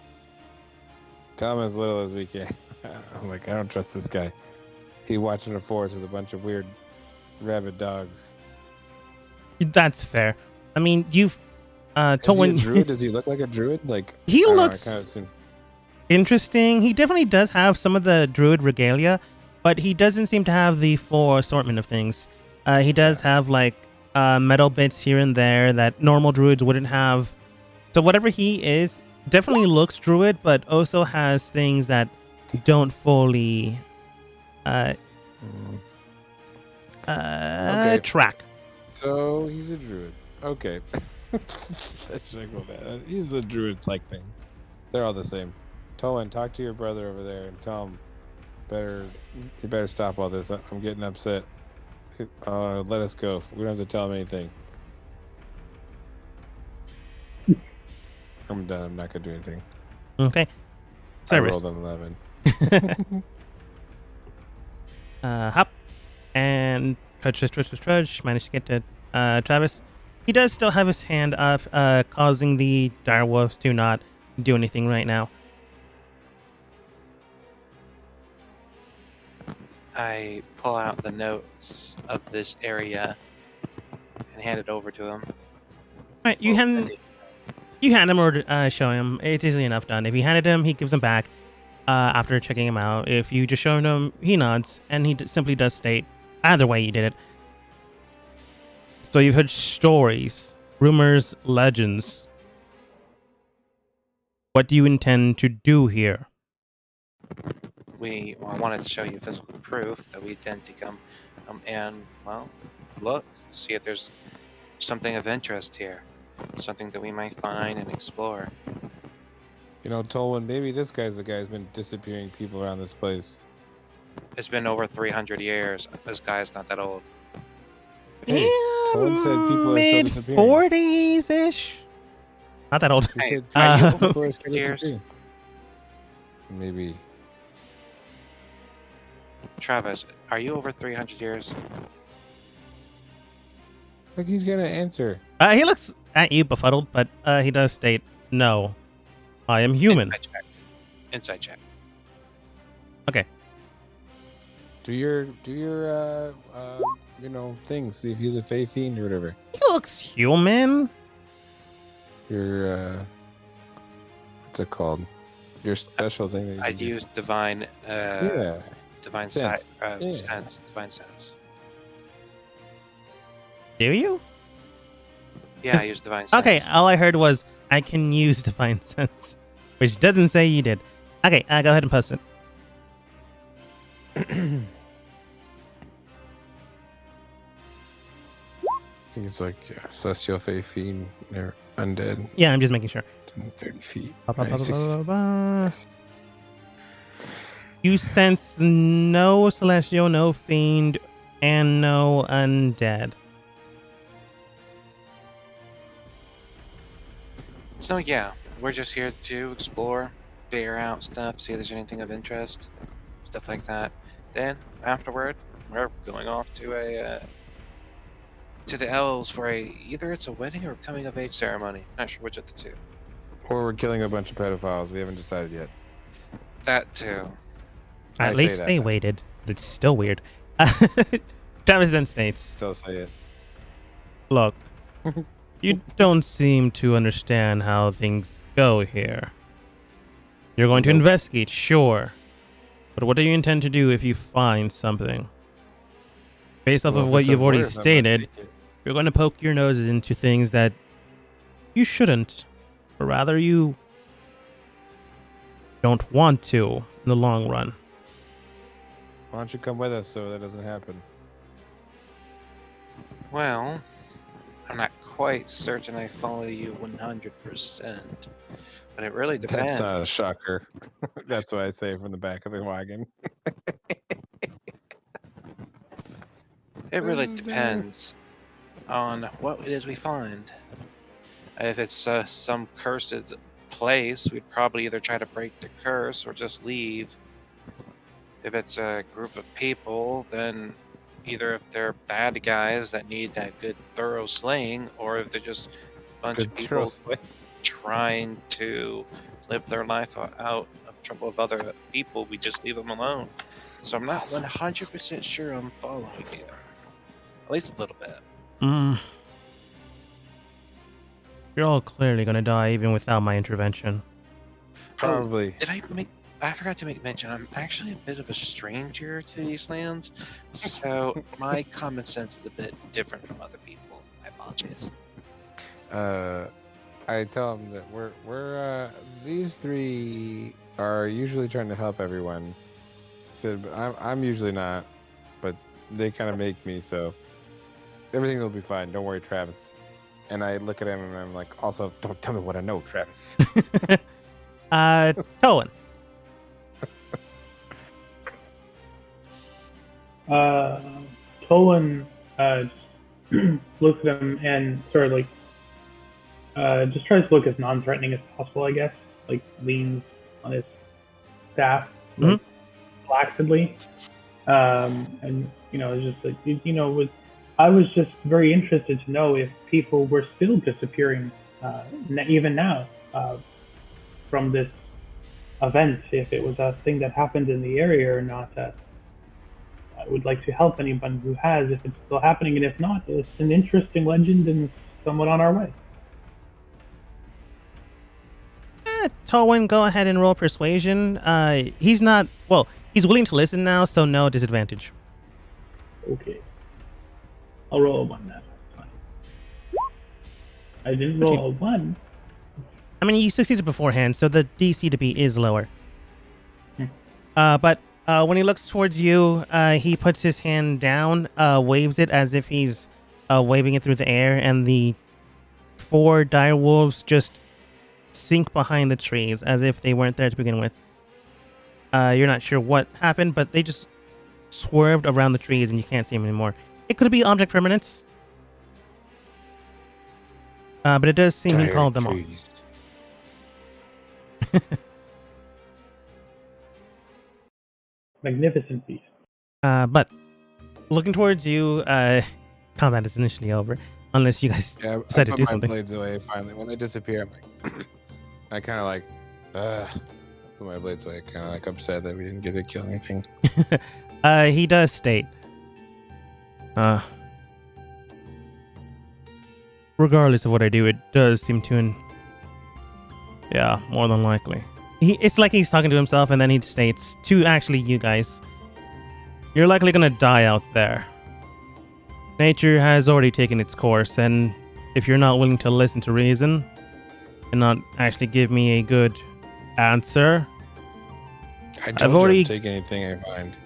tell him as little as we can. I'm like, I don't trust this guy. He watching a forest with a bunch of weird rabid dogs. That's fair. I mean, you've Is he a druid? Does he look like a druid? Like he I don't know, I looks kinda assume- interesting. He definitely does have some of the druid regalia, but he doesn't seem to have the full assortment of things. He does have like metal bits here and there that normal druids wouldn't have. So whatever he is, definitely looks druid, but also has things that don't fully Okay. track. So he's a druid. Okay. That should go bad. He's a druid-like thing. They're all the same. Tolan, talk to your brother over there and tell him you better stop all this. I'm getting upset. Let us go. We don't have to tell him anything. I'm done. I'm not gonna do anything. Okay. Service. I rolled an 11. Hop and trudge. Managed to get to Travis. He does still have his hand up, causing the direwolves to not do anything right now. I pull out the notes of this area and hand it over to him. Right, you hand him or show him. It's easily enough done. If you handed him, he gives them back after checking him out. If you just show him, he nods, and he simply does state, either way you did it. So you've heard stories, rumors, legends. What do you intend to do here? I wanted to show you physical proof that we intend to come and, well, look, see if there's something of interest here. Something that we might find and explore. You know, Tolan, maybe this guy's the guy who's been disappearing people around this place. It's been over 300 years. This guy's not that old. Hey, Tolan said people are still disappearing. Mid-40s-ish? Not that old. He Hey, said are you people over are still 50 years? disappearing. Maybe. Travis, are you over 300 years? Like he's gonna answer. He looks at you befuddled, but he does state, "No, I am human." Inside check. Inside check. Okay. Do your things. See if he's a Fey fiend or whatever. He looks human. Your what's it called? Your special thing. That you I'd can do. use divine. Yeah. Divine Sense. sense. Divine sense. Do you? Yeah, I use divine sense. Okay. All I heard was I can use divine sense, which doesn't say you did. Okay. Go ahead and post it. I think it's like celestial Fey fiend or undead. Yeah, I'm just making sure. 30 feet. Ba, ba, ba, Right, 60 ba, ba, ba. You sense no celestial, no fiend, and no undead. So yeah, we're just here to explore, figure out stuff, see if there's anything of interest, stuff like that. Then afterward, we're going off to the elves for either it's a wedding or a coming of age ceremony. Not sure which of the two. Or we're killing a bunch of pedophiles. We haven't decided yet. That too. I At say least that they then. waited, but it's still weird. Travis then states, Still say it. "Look, you don't seem to understand how things go here. You're going to Nope. investigate, sure. But what do you intend to do if you find something? Based off Well, of if what it's you've already worth, I'm gonna stated, take it. you're going to poke your noses into things that you shouldn't, or rather you don't want to in the long run." Why don't you come with us so that doesn't happen? Well, I'm not quite certain I follow you 100%, but it really depends. That's not a shocker. That's what I say from the back of the wagon. It really Oh, no. depends on what it is we find. If it's some cursed place, we'd probably either try to break the curse or just leave. If it's a group of people, then either if they're bad guys that need that good thorough slaying, or if they're just a bunch Good of people throw. trying to live their life out of trouble of other people, we just leave them alone. So I'm not 100% sure I'm following you. At least a little bit. You're all clearly going to die even without my intervention. Probably. I forgot to make mention, I'm actually a bit of a stranger to these lands, so my common sense is a bit different from other people. I apologize. I tell them that we're these three are usually trying to help everyone. So I'm usually not, but they kind of make me, so everything will be fine. Don't worry, Travis. And I look at him and I'm like, also, don't tell me what I know, Travis. Tolan. Tolan looks at him and sort of like just tries to look as non-threatening as possible, I guess. Like leans on his staff like, laxedly, and it's just like I was just very interested to know if people were still disappearing even now from this event, if it was a thing that happened in the area or not. I would like to help anyone who has, if it's still happening, and if not, it's an interesting legend and somewhat on our way. Tolwyn, go ahead and roll persuasion. He's willing to listen now, so no disadvantage. Okay. I'll roll a 1 now. That's fine. I didn't roll a 1. I mean, you succeeded beforehand, so the DC to beat is lower. But when he looks towards you, he puts his hand down, waves it as if he's waving it through the air, and the 4 dire wolves just sink behind the trees as if they weren't there to begin with. You're not sure what happened, but they just swerved around the trees and you can't see them anymore. It could be object permanence, but it does seem he called them off. Magnificent beast. But looking towards you, combat is initially over. Unless you guys Yeah, I decide to put do my something. blades away finally. When they disappear, I'm like, I kind of like, put my blades away. Kind of like upset that we didn't get to kill anything. He does state, regardless of what I do, it does seem to, yeah, more than likely. It's like he's talking to himself, and then he states to actually you guys, you're likely gonna die out there. Nature has already taken its course, and if you're not willing to listen to reason and not actually give me a good answer, I told I've you already I'd take anything I find.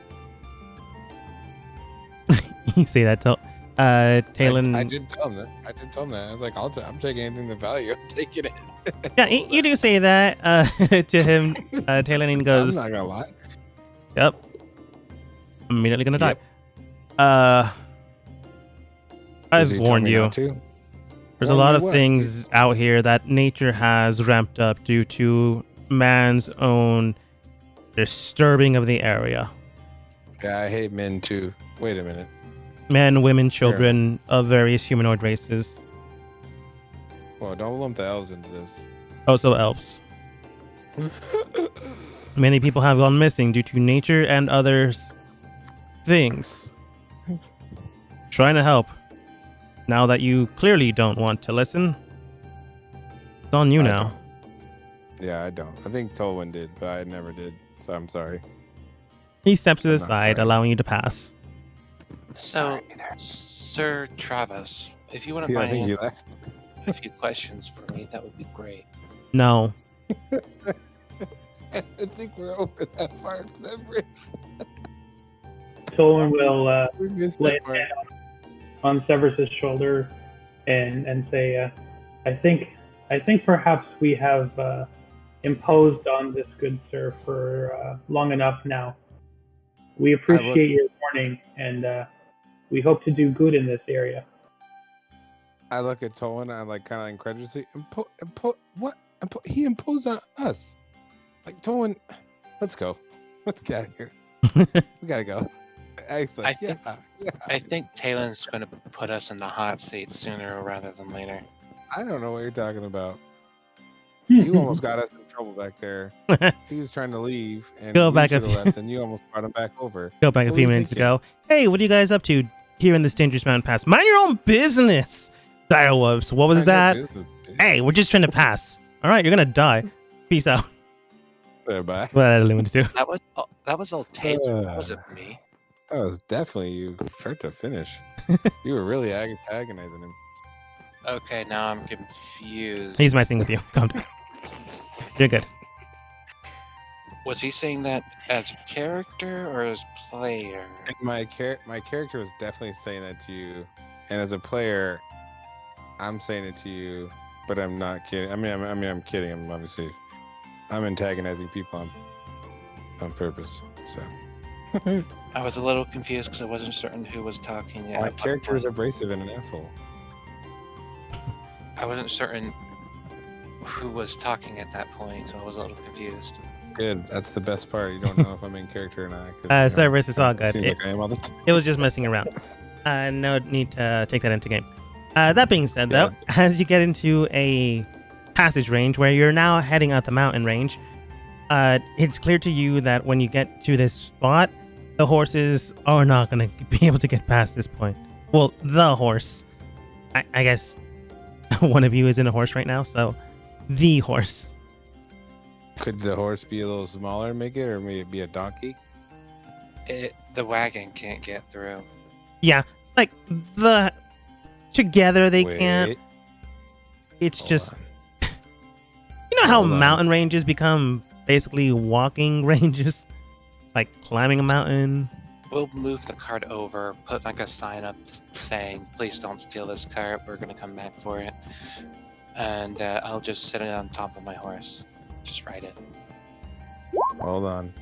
you say that to Talon. I did tell him that. I was like, I'm taking anything of value. I'm taking it. Yeah, you do say that to him, Talon, and he goes, I'm not gonna lie. "Yep, I'm immediately gonna die." Does I've he tell warned me you. not to? There's a Warn lot me of what? things out here that nature has ramped up due to man's own disturbing of the area. Yeah, I hate men too. Wait a minute. Men, women, children of various humanoid races. Well, don't lump the elves into this. Also elves. Many people have gone missing due to nature and others things. Trying to help. Now that you clearly don't want to listen, it's on you I now. Yeah, I don't. I think Tolwyn did, but I never did. So I'm sorry. He steps to the I'm not side, sorry. allowing you to pass. So, Sir Travis, if you wouldn't Yeah, I mind think he left. a few questions for me, that would be great. No. I think we're over that part. Solon will We missed lay that a part. hand on Severus's shoulder and say, I think perhaps we have imposed on this good sir for long enough now. We appreciate your warning, and we hope to do good in this area. I look at Tolwyn, I like kind of incredulously. What? He imposed on us. Like Tolwyn, let's go. Let's get out of here. We gotta go. Excellent. I think Talon's going to put us in the hot seat sooner rather than later. I don't know what you're talking about. You almost got us in trouble back there. He was trying to leave, and Go we back should up. have left, and you almost brought him back over. Go back a What few were you minutes thinking? ago. Hey, what are you guys up to here in this dangerous mountain pass? Mind your own business, direwolves. What was Mind your that? business, bitch. Hey, we're just trying to pass. All right, you're gonna die. Peace out. Bye. Well, I didn't to do. That was all Talon. That Uh. wasn't me. That was definitely you, start to finish. You were really agonizing him. Okay, now I'm confused. He's messing with you. Calm down. You're good. Was he saying that as character or as player? And my character was definitely saying that to you, and as a player, I'm saying it to you, but I'm not kidding. I'm kidding. I'm obviously, I'm antagonizing people on purpose. So I was a little confused because I wasn't certain who was talking. my at what character is point. abrasive and an asshole. I wasn't certain who was talking at that point, so I was a little confused. Good. That's the best part. You don't know if I'm in character or not. 'Cause, Cerberus, it's all good. Seems like I am all the time. It was just messing around. No need to take that into game. That being said, though, as you get into a passage range where you're now heading out the mountain range, it's clear to you that when you get to this spot, the horses are not going to be able to get past this point. Well, the horse. I guess one of you is in a horse right now, so the horse. Could the horse be a little smaller and make it, or maybe it be a donkey? The wagon can't get through. Yeah, like together they Wait, can't. It's hold just, on. you know how Hold on. mountain ranges become basically walking ranges? Like climbing a mountain. We'll move the cart over, put like a sign up saying, please don't steal this cart, we're gonna come back for it. And I'll just sit it on top of my horse. Just ride it. Hold on.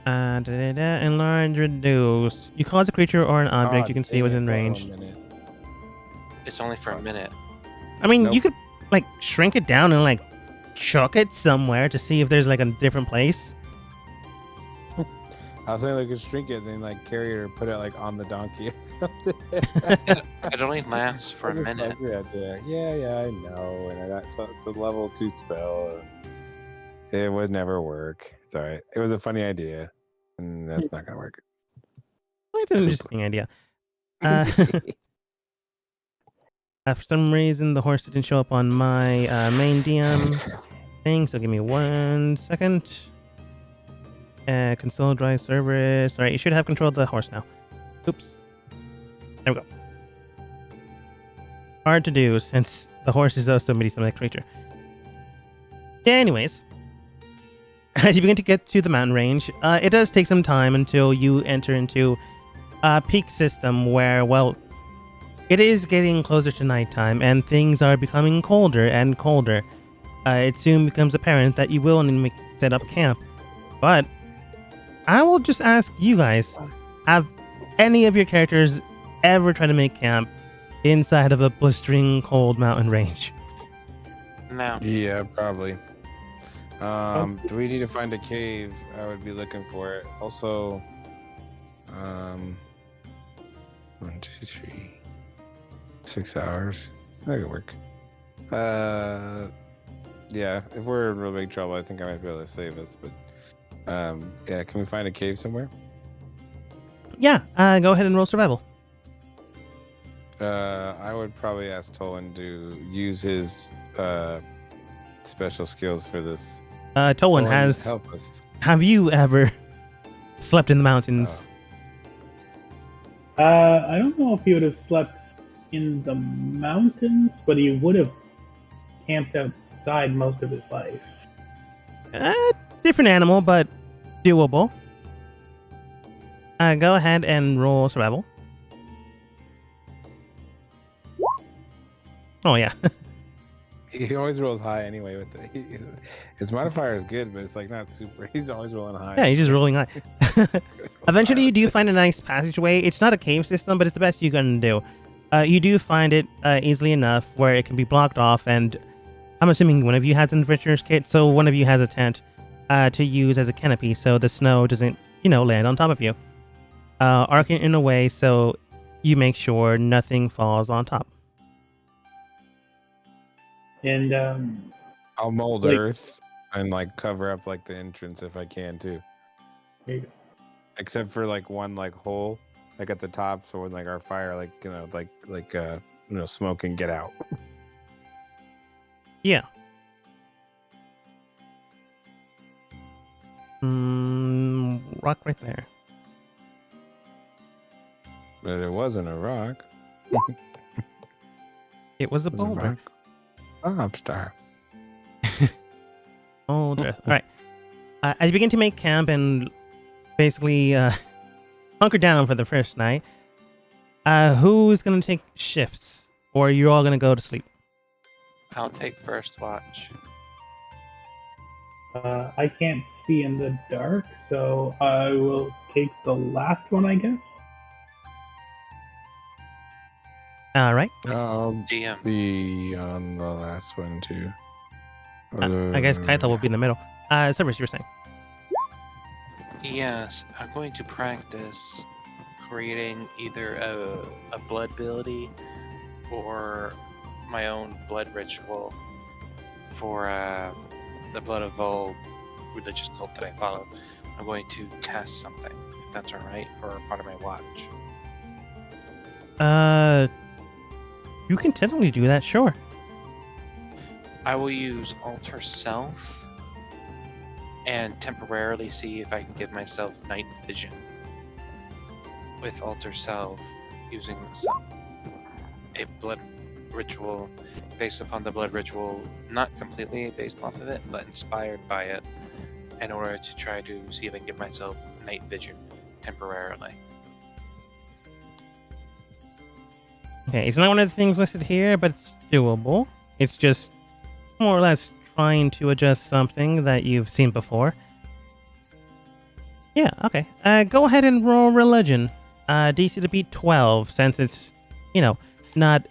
Enlarge, reduce. You cause a creature or an object you can see within range. It's only for a minute. I mean, Nope. you could like shrink it down and like chuck it somewhere to see if there's like a different place. I was saying they could shrink it and then like carry it or put it like on the donkey or something. It only lasts for a minute. Yeah, I know. And I got it's a level 2 spell. It would never work. It's all right. It was a funny idea, and that's not gonna work. It's an interesting idea. For some reason, the horse didn't show up on my main DM thing, so give me 1 second. Console drive service. All right, you should have control of the horse now. Oops. There we go. Hard to do since the horse is also a medium-sized creature. Anyways, as you begin to get to the mountain range, it does take some time until you enter into a peak system where, well, it is getting closer to nighttime and things are becoming colder and colder. It soon becomes apparent that you will need to set up camp. But I will just ask you guys, have any of your characters ever tried to make camp inside of a blistering cold mountain range? No. Yeah, probably. Do we need to find a cave? I would be looking for it. Also, 1, 2, 3, 6 hours. That could work. Yeah, if we're in real big trouble, I think I might be able to save us. But yeah, can we find a cave somewhere? Yeah, go ahead and roll survival. I would probably ask Tolan to use his special skills for this. Tolan has. Help us. Have you ever slept in the mountains? I don't know if he would have slept in the mountains, but he would have camped outside most of his life. Different animal, but doable. Go ahead and roll survival. Oh, yeah. He always rolls high anyway. With his modifier is good, but it's like not super. He's always rolling high. Yeah, he's just rolling high. Eventually, you do find a nice passageway. It's not a cave system, but it's the best you're going to do. You do find it easily enough where it can be blocked off, and I'm assuming one of you has an adventurer's kit, so one of you has a tent to use as a canopy, so the snow doesn't, land on top of you. Arcing in a way so you make sure nothing falls on top. And I'll mold earth and like cover up like the entrance if I can too. There you go. Except for like one like hole like at the top, so when like our fire smoke can get out. Yeah. Rock right there. But it wasn't a rock. It was a boulder. Star. Boulder. All right. As you begin to make camp and basically hunker down for the first night, who's going to take shifts? Or you're all going to go to sleep? I'll take first watch. I can't see in the dark, so I will take the last one, I guess. All right. I'll DM. be on the last one too. I guess Kaito will be in the middle. Cerberus, you were saying? Yes, I'm going to practice creating either a blood ability or my own blood ritual for the Blood of Vol religious cult that I follow. I'm going to test something, if that's alright, for part of my watch. You can technically do that, sure. I will use Alter Self and temporarily see if I can give myself night vision with Alter Self using a blood ritual based upon the blood ritual, not completely based off of it, but inspired by it, in order to try to see if I can give myself night vision temporarily. Okay, it's not one of the things listed here, but it's doable. It's just more or less trying to adjust something that you've seen before. Yeah, okay. Go ahead and roll religion. DC to beat 12, since it's, not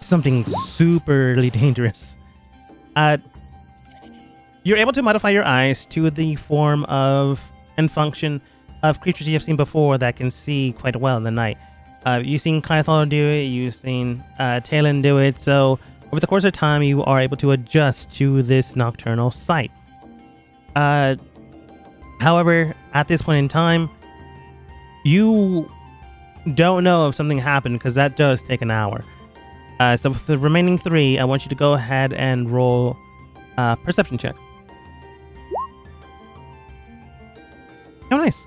something superly dangerous. You're able to modify your eyes to the form of and function of creatures you have seen before that can see quite well in the night. You've seen Kythal do it, you've seen Talon do it, so over the course of time, you are able to adjust to this nocturnal sight. However, at this point in time, you don't know if something happened because that does take an hour. So for the remaining 3, I want you to go ahead and roll perception check. Oh, nice.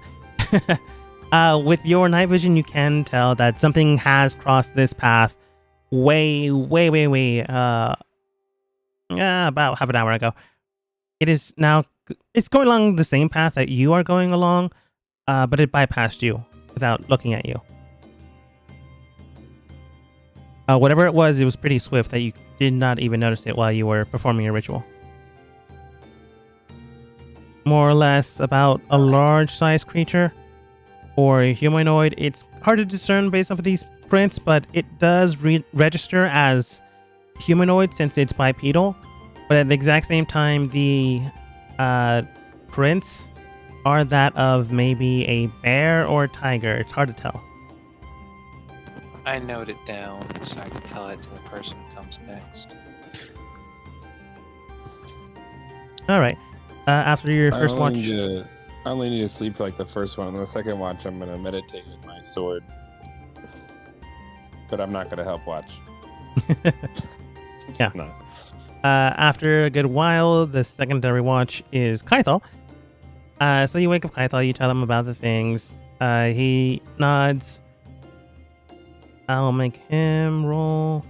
With your night vision, you can tell that something has crossed this path way, about half an hour ago. It is now, it's going along the same path that you are going along, but it bypassed you without looking at you. Whatever it was pretty swift that you did not even notice it while you were performing your ritual. More or less about a large-sized creature or a humanoid. It's hard to discern based off of these prints, but it does register as humanoid since it's bipedal. But at the exact same time, the prints are that of maybe a bear or a tiger. It's hard to tell. I note it down so I can tell it to the person who comes next. All right. After your first watch, I only need to sleep for like the first one. The second watch, I'm gonna meditate with my sword, but I'm not gonna help watch. Yeah. Not. After a good while, the secondary watch is Kythal. So you wake up Kythal, you tell him about the things. He nods. I'll make him roll.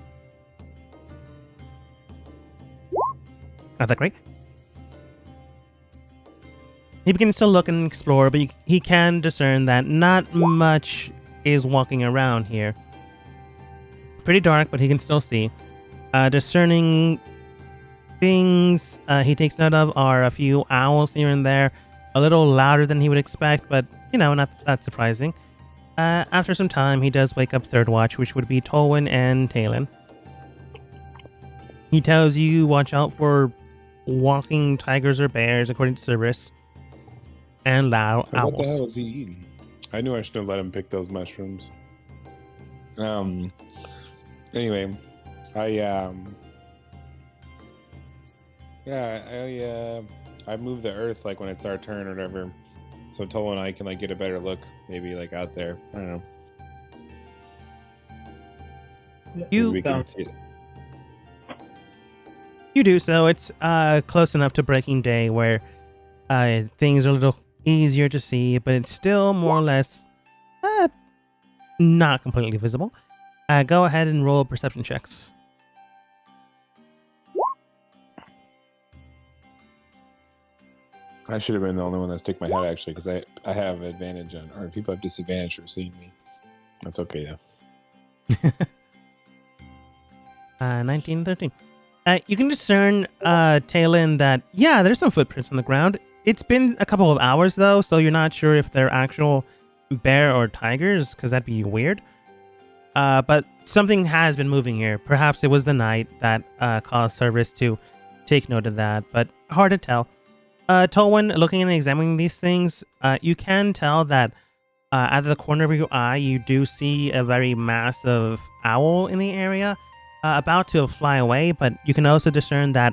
Oh, that great. He begins to look and explore, but he can discern that not much is walking around here. Pretty dark, but he can still see. Discerning things he takes note of are a few owls here and there. A little louder than he would expect, but, not that surprising. After some time, he does wake up third watch, which would be Tolwyn and Talon. He tells you watch out for walking tigers or bears, according to Cerberus, and loud owls. What the hell was he eating? I knew I should have let him pick those mushrooms. Anyway, I move the earth like when it's our turn or whatever, so Tolwyn and I can like get a better look, maybe like out there. I don't know. You we can see it. You do so. It's close enough to breaking day where things are a little easier to see, but it's still more or less not completely visible. Go ahead and roll perception checks. I should have been the only one that stick my head actually, because I have advantage on, or people have disadvantage for seeing me. That's okay though. 19, 13. You can discern, Talon, that, there's some footprints on the ground. It's been a couple of hours, though, so you're not sure if they're actual bear or tigers, because that'd be weird. But something has been moving here. Perhaps it was the night that caused Cerberus to take note of that, but hard to tell. Tolwyn, looking and examining these things, you can tell that out of the corner of your eye, you do see a very massive owl in the area, about to fly away, but you can also discern that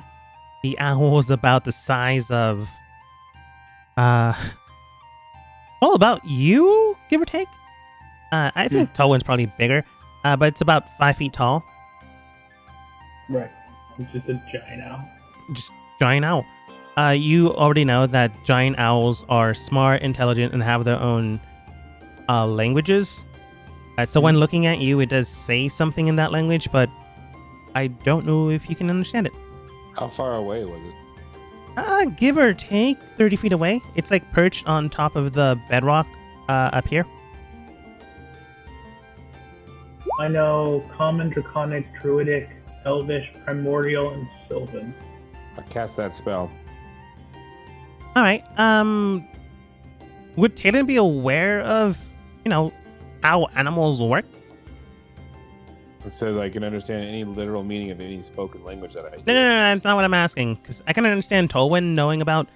the owl is about the size of, about you, give or take. I think Tolwyn's probably bigger, but it's about 5 feet tall. Right. It's just a giant owl. Just giant owl. You already know that giant owls are smart, intelligent, and have their own languages. So when looking at you, it does say something in that language, but I don't know if you can understand it. How far away was it? Give or take 30 feet away. It's like perched on top of the bedrock up here. I know Common, Draconic, Druidic, Elvish, Primordial, and Sylvan. I cast that spell. All right. Would Talon be aware of, how animals work? It says I can understand any literal meaning of any spoken language that I hear. No, that's not what I'm asking. Because I can understand Tolwyn knowing about,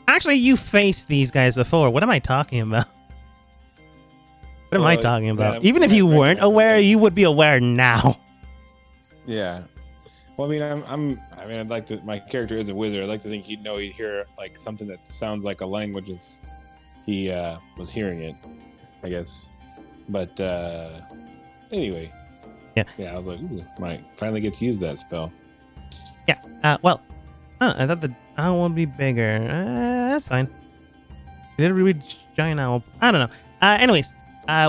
Actually, you faced these guys before. What am I talking about? What am I talking about? Even if you weren't aware, you would be aware now. Yeah. Well, I mean, I'd like to. My character is a wizard. I'd like to think he'd hear like something that sounds like a language if he was hearing it, I guess. But anyway. Yeah. Yeah, I was like, ooh, might finally get to use that spell. Yeah. Well, I thought the owl would be bigger. That's fine. Did it reach giant owl? I don't know. Anyways,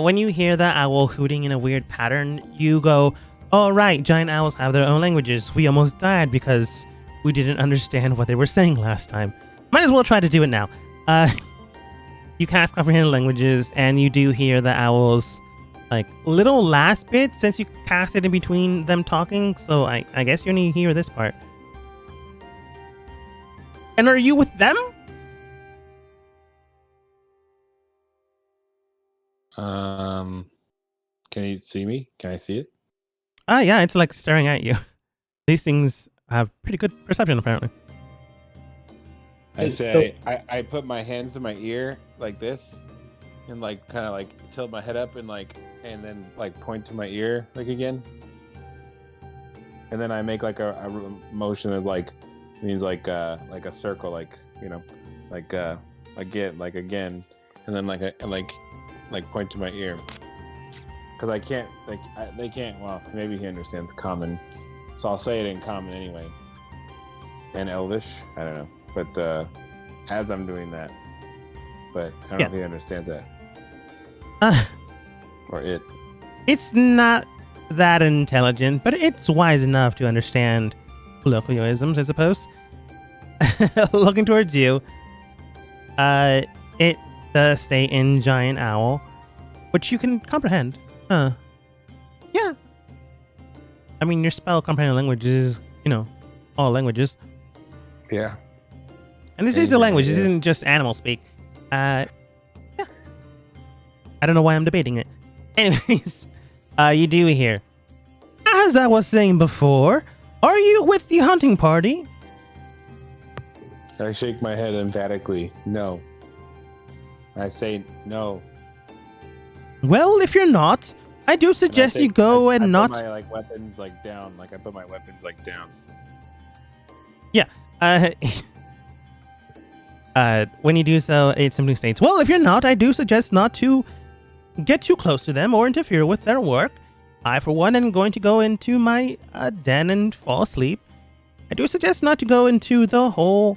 when you hear that owl hooting in a weird pattern, you go, "All right, giant owls have their own languages. We almost died because we didn't understand what they were saying last time. Might as well try to do it now." You cast comprehend languages, and you do hear the owls like little last bit since you cast it in between them talking. So I guess you only hear this part. And are you with them? Can you see me? Can I see it? Yeah, it's like staring at you. These things have pretty good perception, apparently. I say, I put my hands to my ear like this, and like kind of like tilt my head up and then like point to my ear like again, and then I make like a motion of like means like a circle, like again, and then like point to my ear. Because I can't, they can't, well, maybe he understands common. So I'll say it in common anyway. And Elvish, I don't know. But as I'm doing that. But I don't know if he understands that. Or it. It's not that intelligent, but it's wise enough to understand colloquialisms, I suppose. Looking towards you, it does stay in Giant Owl, which you can comprehend. Yeah. I mean, your spell comprehend languages is, all languages. Yeah. And this is a language. This isn't just animal speak. Yeah. I don't know why I'm debating it. Anyways, you do hear. As I was saying before, are you with the hunting party? I shake my head emphatically. No. I say no. Well, if you're not, I do suggest you go and not. I put my weapons down. I put my weapons down. Yeah. When you do so, it simply states, "Well, if you're not, I do suggest not to get too close to them or interfere with their work. I, for one, am going to go into my den and fall asleep. I do suggest not to go into the whole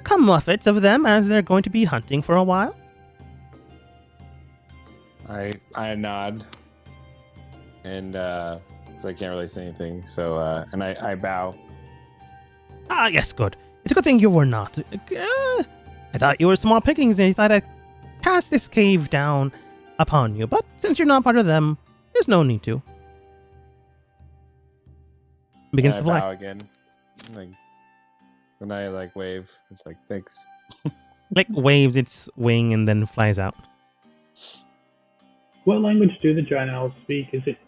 comeuppance of them, as they're going to be hunting for a while." I nod, and I can't really say anything. So and I bow. Ah, yes, good. It's a good thing you were not. I thought you were small pickings, and I thought I'd cast this cave down upon you. But since you're not part of them, there's no need to. Begins to fly. Bow again. When I wave, it's thanks. Waves its wing and then flies out. What language do the giant owls speak? Is it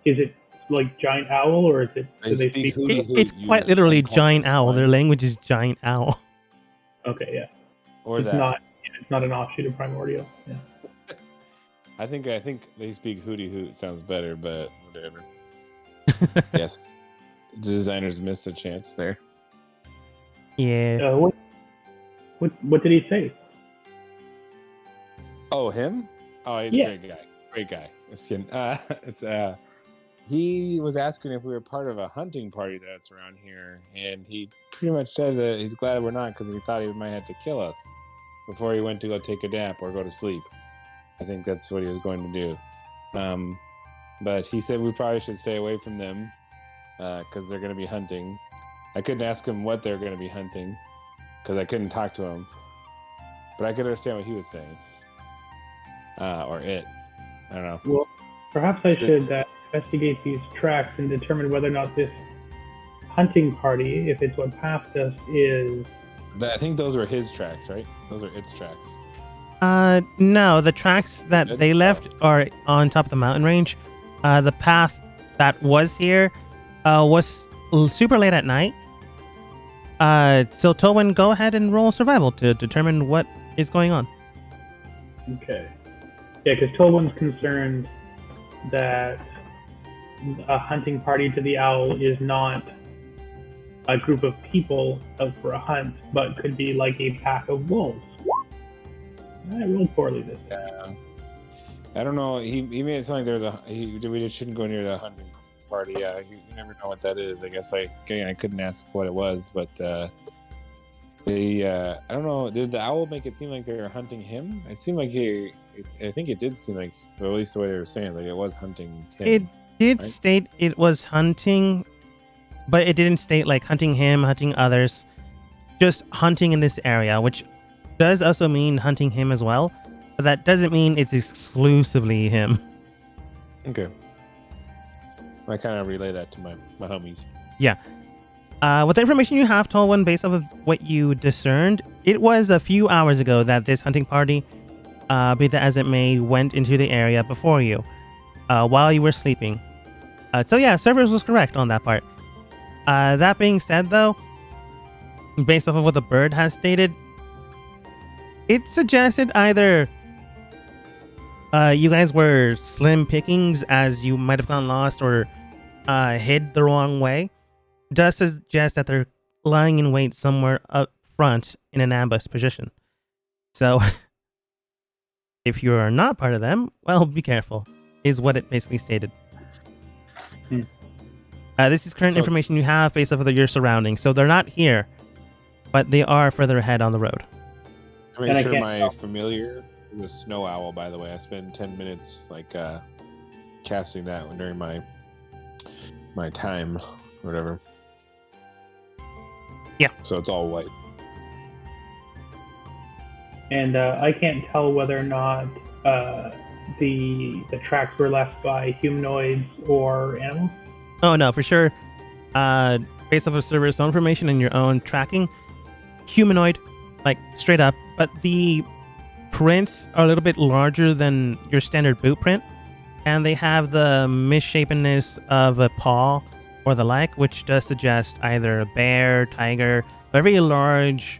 like giant owl, or is it? Do they speak? It's quite literally giant owl. Their language is giant owl. Okay, yeah. Or it's that. not. It's not an offshoot of primordial. Yeah. I think they speak hooty hoot sounds better, but whatever. Yes, the designers missed a chance there. Yeah. What did he say? Oh, him? Oh, he's a great guy. Great guy. He was asking if we were part of a hunting party that's around here, and he pretty much said that he's glad we're not because he thought he might have to kill us before he went to go take a nap or go to sleep. I think that's what he was going to do. But he said we probably should stay away from them because they're going to be hunting. I couldn't ask him what they're going to be hunting because I couldn't talk to him, but I could understand what he was saying. Or it. I don't know. Well, perhaps I should investigate these tracks and determine whether or not this hunting party, if it's what passed us, is... I think those were his tracks, right? Those are its tracks. No, the tracks that they left are on top of the mountain range. The path that was here was super late at night. So Tolwyn, go ahead and roll survival to determine what is going on. Okay. Yeah, because Tolwyn's concerned that a hunting party to the owl is not a group of people out for a hunt, but could be like a pack of wolves. I rolled poorly this time. I don't know. He made it sound like we just shouldn't go near the hunting party. Yeah, you never know what that is. I guess I couldn't ask what it was, but I don't know. Did the owl make it seem like they were hunting him? It seemed like I think it did seem like, or at least the way they were saying, like it was hunting him. It did right? state it was hunting, but it didn't state like hunting him, hunting others, just hunting in this area, which does also mean hunting him as well. But that doesn't mean it's exclusively him. Okay. I kind of relay that to my homies. Yeah. With the information you have, Tolwyn, based off of what you discerned, it was a few hours ago that this hunting party, be that as it may, went into the area before you, while you were sleeping. So yeah, Cerberus was correct on that part. That being said, though, based off of what the bird has stated, it suggested either you guys were slim pickings as you might have gotten lost or hid the wrong way. Does suggest that they're lying in wait somewhere up front in an ambush position. So if you are not part of them, well, be careful, is what it basically stated. This is current information you have based off of your surroundings. So they're not here, but they are further ahead on the road. I make sure my familiar is a snow owl, by the way. I spend 10 minutes casting that during my time, or whatever. Yeah. So it's all white. And I can't tell whether or not the tracks were left by humanoids or animals. Oh no, for sure. Based off of Cerberus' own information and your own tracking, humanoid, like straight up. But the prints are a little bit larger than your standard boot print, and they have the misshapenness of a paw or the like, which does suggest either a bear, tiger, a very large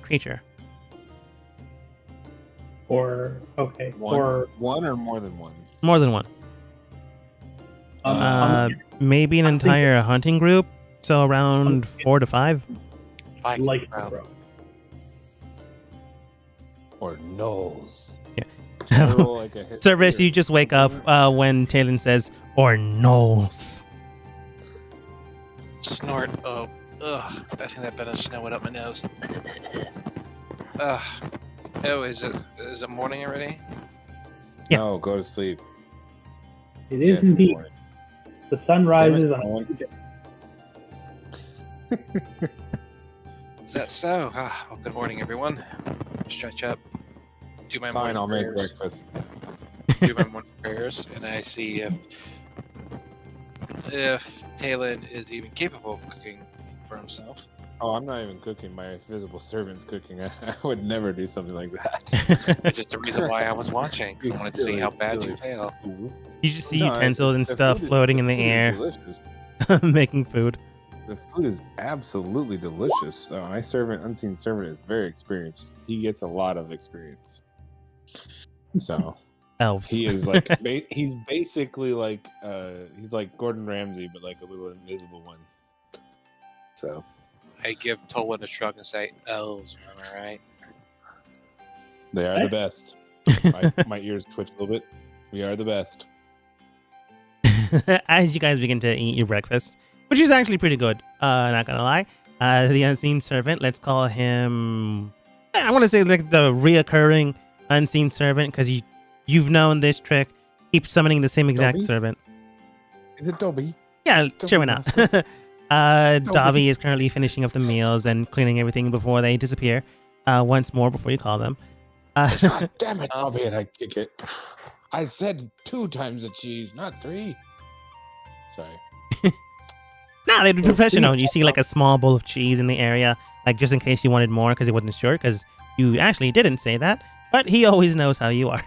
creature. Or one or more than one. More than one. Maybe an entire hunting group, so around 4 to 5. Like or gnolls. Yeah. Cerberus, you just wake up when Talon says, or gnolls. Snort. Oh, ugh. I think that better snow went up my nose. Oh, is it morning already? Yeah. No, go to sleep. It is indeed. The sun rises on Is that so? Well, good morning, everyone. Stretch up. Do my Fine, morning I'll make prayers. breakfast. Do my morning prayers, and I see if Talon is even capable of cooking for himself. Oh, I'm not even cooking. My visible servant's cooking. I would never do something like that. It's just the reason why I was watching. 'Cause I wanted to see how bad you fail. You just see utensils and stuff floating in the air, Delicious. making food. The food is absolutely delicious. My unseen servant, is very experienced. He gets a lot of experience. So Elves. he is like he's basically like he's like Gordon Ramsay, but like a little invisible one. So I give Tolwyn a shrug and say, elves, am I right? they are the best. My ears twitch a little bit. We are the best. As you guys begin to eat your breakfast, which is actually pretty good, not gonna lie. The unseen servant, let's call him, I want to say like the reoccurring unseen servant, because you've known this trick. Keep summoning the same exact Dobby? servant. Is it Dobby? Yeah, Dobby sure, why not? Master. Davi is currently finishing up the meals and cleaning everything before they disappear. Once more before you call them. God damn it, Dobby, and I kick it. I said 2 times the cheese, not 3. Sorry. Nah, they'd be professional. You see like a small bowl of cheese in the area, like just in case you wanted more because he wasn't sure, because you actually didn't say that, but he always knows how you are.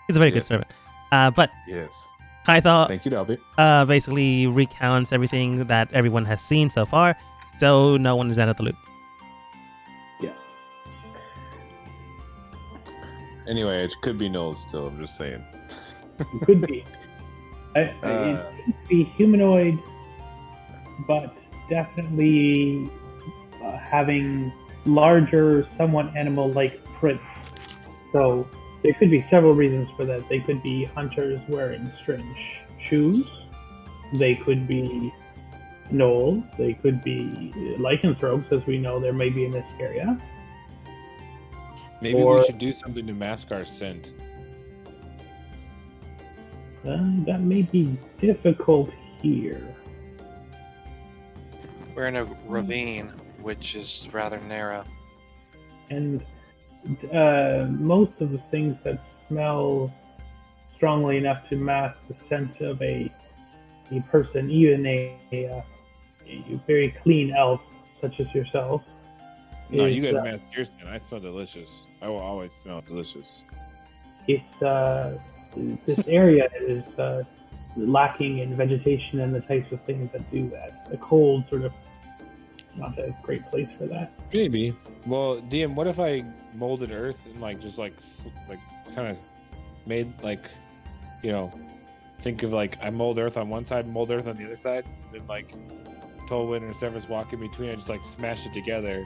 He's a very good servant. But yes. Kaithal Thank you, Dobby. basically recounts everything that everyone has seen so far. so no one is out of the loop. Yeah. Anyway, it could be Knowles still. I'm just saying. It could be. It could be humanoid, but definitely having larger, somewhat animal-like prints. So there could be several reasons for that. They could be hunters wearing strange shoes. They could be gnolls. They could be lycanthropes, as we know there may be in this area. Maybe we should do something to mask our scent. That may be difficult here. We're in a ravine, which is rather narrow. And most of the things that smell strongly enough to mask the scent of a person, even a very clean elf such as yourself. No, you guys mask your scent. I smell delicious. I will always smell delicious. It's this area is lacking in vegetation and the types of things that do that. The cold sort of not a great place for that. Maybe. Well, DM, what if I molded earth and just kind of made think of I mold earth on one side, mold earth on the other side, then Tolwyn and Severus walk in between, I just smash it together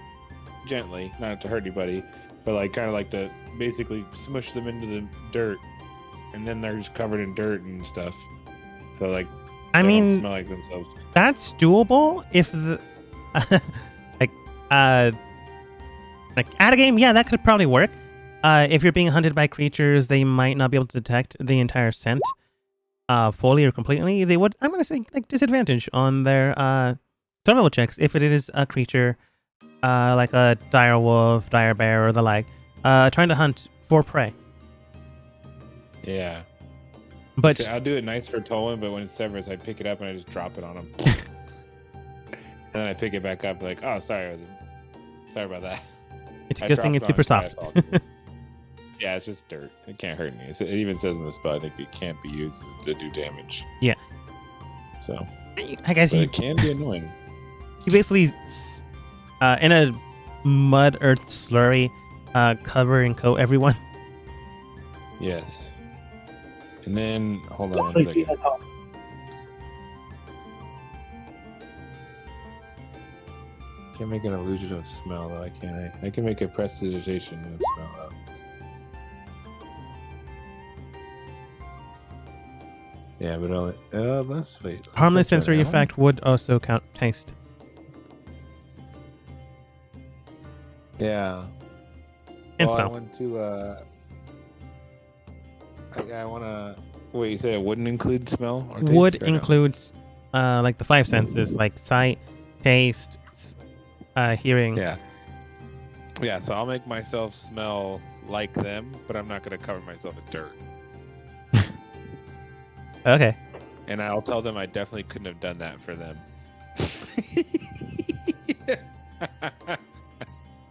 gently, not to hurt anybody, but basically smush them into the dirt, and then they're just covered in dirt and stuff. So they don't smell like themselves. That's doable if the at a game, yeah, that could probably work. If you're being hunted by creatures, they might not be able to detect the entire scent fully or completely. They would, I'm gonna say, disadvantage on their survival checks if it is a creature like a dire wolf, dire bear, or the like, trying to hunt for prey. Yeah. But so I'll do it nice for Tolan, but when it's Severus, I pick it up and I just drop it on him. And then I pick it back up oh, sorry about that. It's a good thing it's super soft. Yeah, it's just dirt. It can't hurt me. It even says in the spell, I think it can't be used to do damage. Yeah. So I guess it can be annoying. You basically in a mud earth slurry cover and coat everyone. Yes. And then hold on 1 second. Can't make an illusion of smell though, can't I? I can make a prestidigitation of smell though. Yeah, but let's wait. Harmless sensory effect would also count taste. Yeah. And well, smell. I want to I want to. Wait, you say it wouldn't include smell? Or taste, would or no? includes the five senses, like sight, taste, hearing. Yeah. Yeah, so I'll make myself smell like them, but I'm not going to cover myself in dirt. Okay. And I'll tell them I definitely couldn't have done that for them.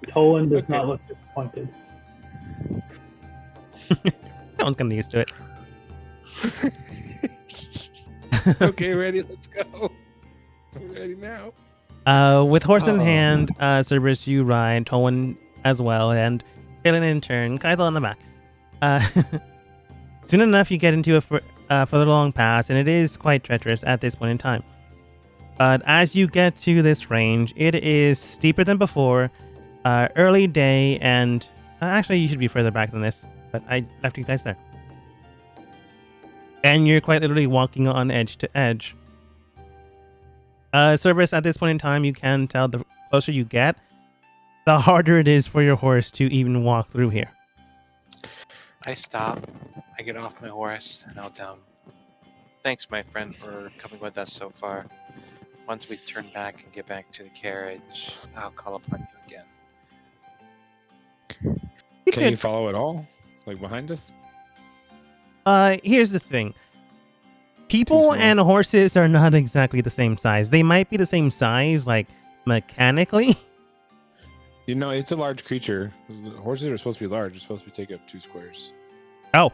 Tolan does not look disappointed. No one's gonna be used to it. Okay, ready? Let's go. I'm ready now. With horse in hand, Cerberus, you ride, Tolan as well, and Phelan in turn, Kaithal on the back. Soon enough, you get into a further long pass, and it is quite treacherous at this point in time. But as you get to this range, it is steeper than before, early day, and actually you should be further back than this, but I left you guys there. And you're quite literally walking on edge to edge. Cerberus, at this point in time, you can tell the closer you get, the harder it is for your horse to even walk through here. I stop, I get off my horse, and I'll tell him, "Thanks, my friend, for coming with us so far. Once we turn back and get back to the carriage, I'll call upon you again." Can you follow at all? Like behind us? Here's the thing. People and horses are not exactly the same size. They might be the same size, like, mechanically. You know, it's a large creature. Horses are supposed to be large. They're supposed to take up 2 squares. Oh,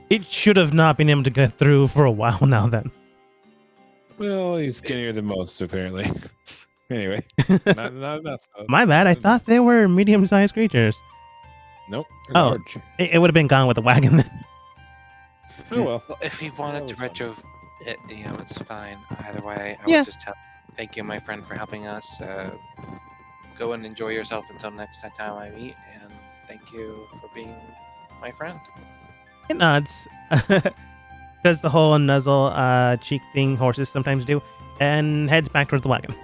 it should have not been able to get through for a while now then. Well, he's skinnier than most, apparently. Anyway, not enough. My bad. I thought they were medium-sized creatures. Nope. Oh. Large. It would have been gone with the wagon then. Oh well. Well, if he wanted to was fun. retro it, it's fine. Either way, I Yeah. would just thank you, my friend, for helping us. Go and enjoy yourself until next time I meet, and thank you for being my friend. It nods. Does the whole nuzzle cheek thing horses sometimes do, and heads back towards the wagon.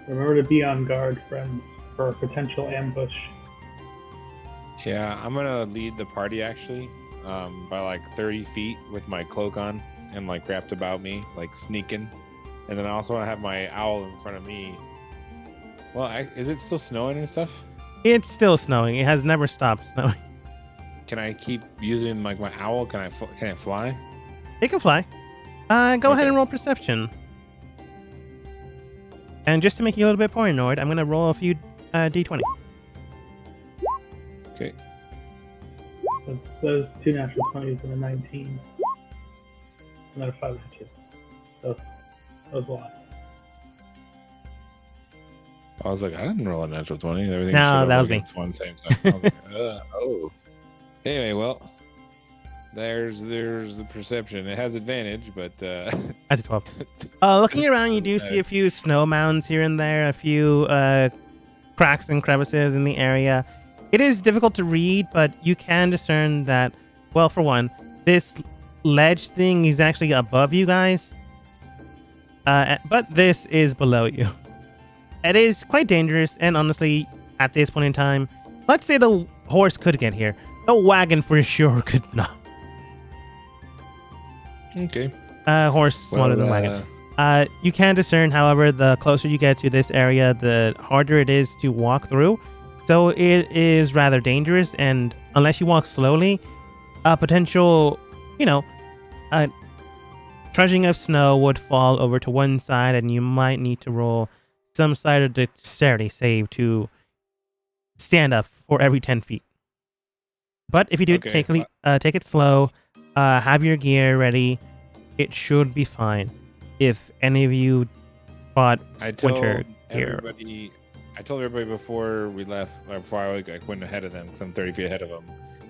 Remember to be on guard, friends, for a potential ambush. Yeah, I'm gonna lead the party actually, by like 30 feet with my cloak on and like wrapped about me, like sneaking. And then I also want to have my owl in front of me. Well, is it still snowing and stuff? It's still snowing. It has never stopped snowing. Can I keep using like my owl? Can it fly? It can fly. Go ahead Okay. and roll perception. And just to make you a little bit paranoid, I'm gonna roll a few d20. Okay. So those 2 natural 20s and a 19. Another 5 and 2. So that was a lot. I was like, I didn't roll a natural 20. Everything No, showed that up was me. against one same time. I was like, oh. Anyway, well, there's the perception. It has advantage, but That's a 12. Looking around, you do see a few snow mounds here and there, a few cracks and crevices in the area. It is difficult to read, but you can discern that, well, for one, this ledge thing is actually above you guys, but this is below you. It is quite dangerous, and honestly, at this point in time, let's say the horse could get here. The wagon for sure could not. okay. Horse smaller than wagon. You can discern, however, the closer you get to this area, the harder it is to walk through. So it is rather dangerous, and unless you walk slowly, potential, trudging of snow would fall over to one side, and you might need to roll some sort of dexterity save to stand up for every 10 feet. But if you do Okay, take it slow, have your gear ready, it should be fine. If any of you bought I told winter gear. everybody. I told everybody before we left, or before I went ahead of them, because I'm 30 feet ahead of them.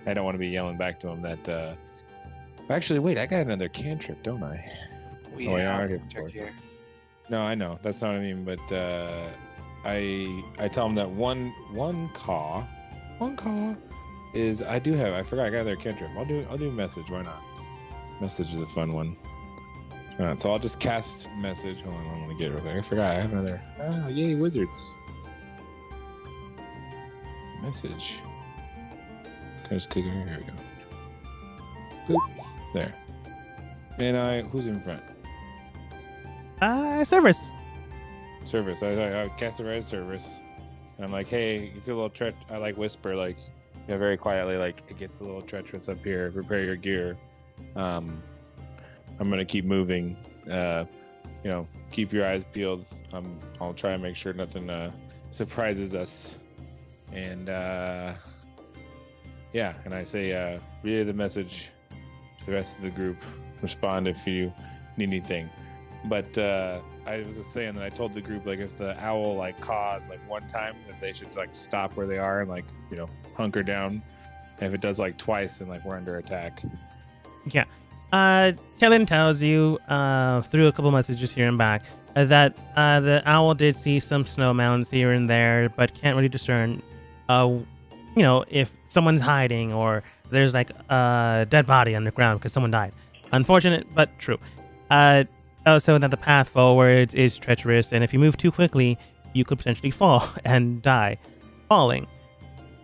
I don't want to be yelling back to them that. Actually, wait, I got another cantrip, don't I? We Oh, yeah, I have already winter have gear. No, I know that's not what I mean, but I tell them that one caw is I forgot I got another cantrip. I'll do message. Why not? Message is a fun one. All right, so I'll just cast message. Hold on, I want to get it real quick. I forgot I have another. Oh, yay, wizards! Message. Can I just click here? Here we go. Boop. There. And who's in front? Service. Service. I cast a red service. And I'm like, hey, it's a little I like whisper, like, very quietly, like, it gets a little treacherous up here. Prepare your gear. I'm gonna keep moving. Keep your eyes peeled. I'll try and make sure nothing surprises us. And and I say, relay the message to the rest of the group. Respond if you need anything. But I was just saying that I told the group, like, if the owl like caws like one time, that they should like stop where they are and like hunker down. And if it does like twice, then like we're under attack. Yeah. Kellen tells you through a couple messages here and back that the owl did see some snow mounds here and there, but can't really discern, if someone's hiding or there's like a dead body underground because someone died. Unfortunate, but true. Also, that the path forward is treacherous, and if you move too quickly, you could potentially fall and die. Falling.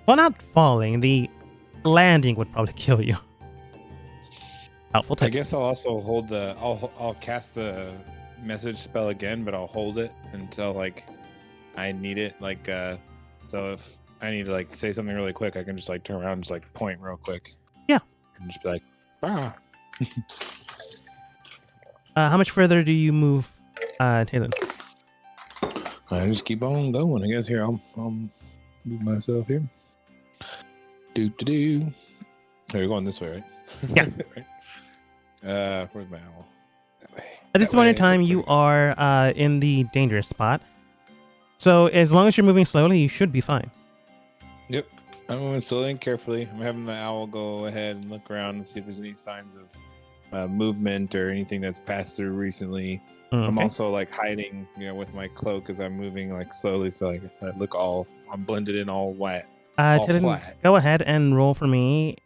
Well, not falling. The landing would probably kill you. Helpful tip. I guess I'll also hold I'll cast the message spell again, but I'll hold it until like I need it. Like so if I need to like say something really quick, I can just like turn around and just like point real quick. Yeah. And just be like, ah. How much further do you move, Taylor? I just keep on going. I guess here I'll move myself here. Do. Oh, you're going this way, right? Yeah. Right. Where's my owl? That way. At this That point in way, time, you are in the dangerous spot. So as long as you're moving slowly, you should be fine. Yep. I'm moving slowly and carefully. I'm having my owl go ahead and look around and see if there's any signs of movement or anything that's passed through recently. I'm Okay. also like hiding, with my cloak as I'm moving like slowly. So like I said, I'm blended in all wet. all Tilden, flat. go ahead and roll for me.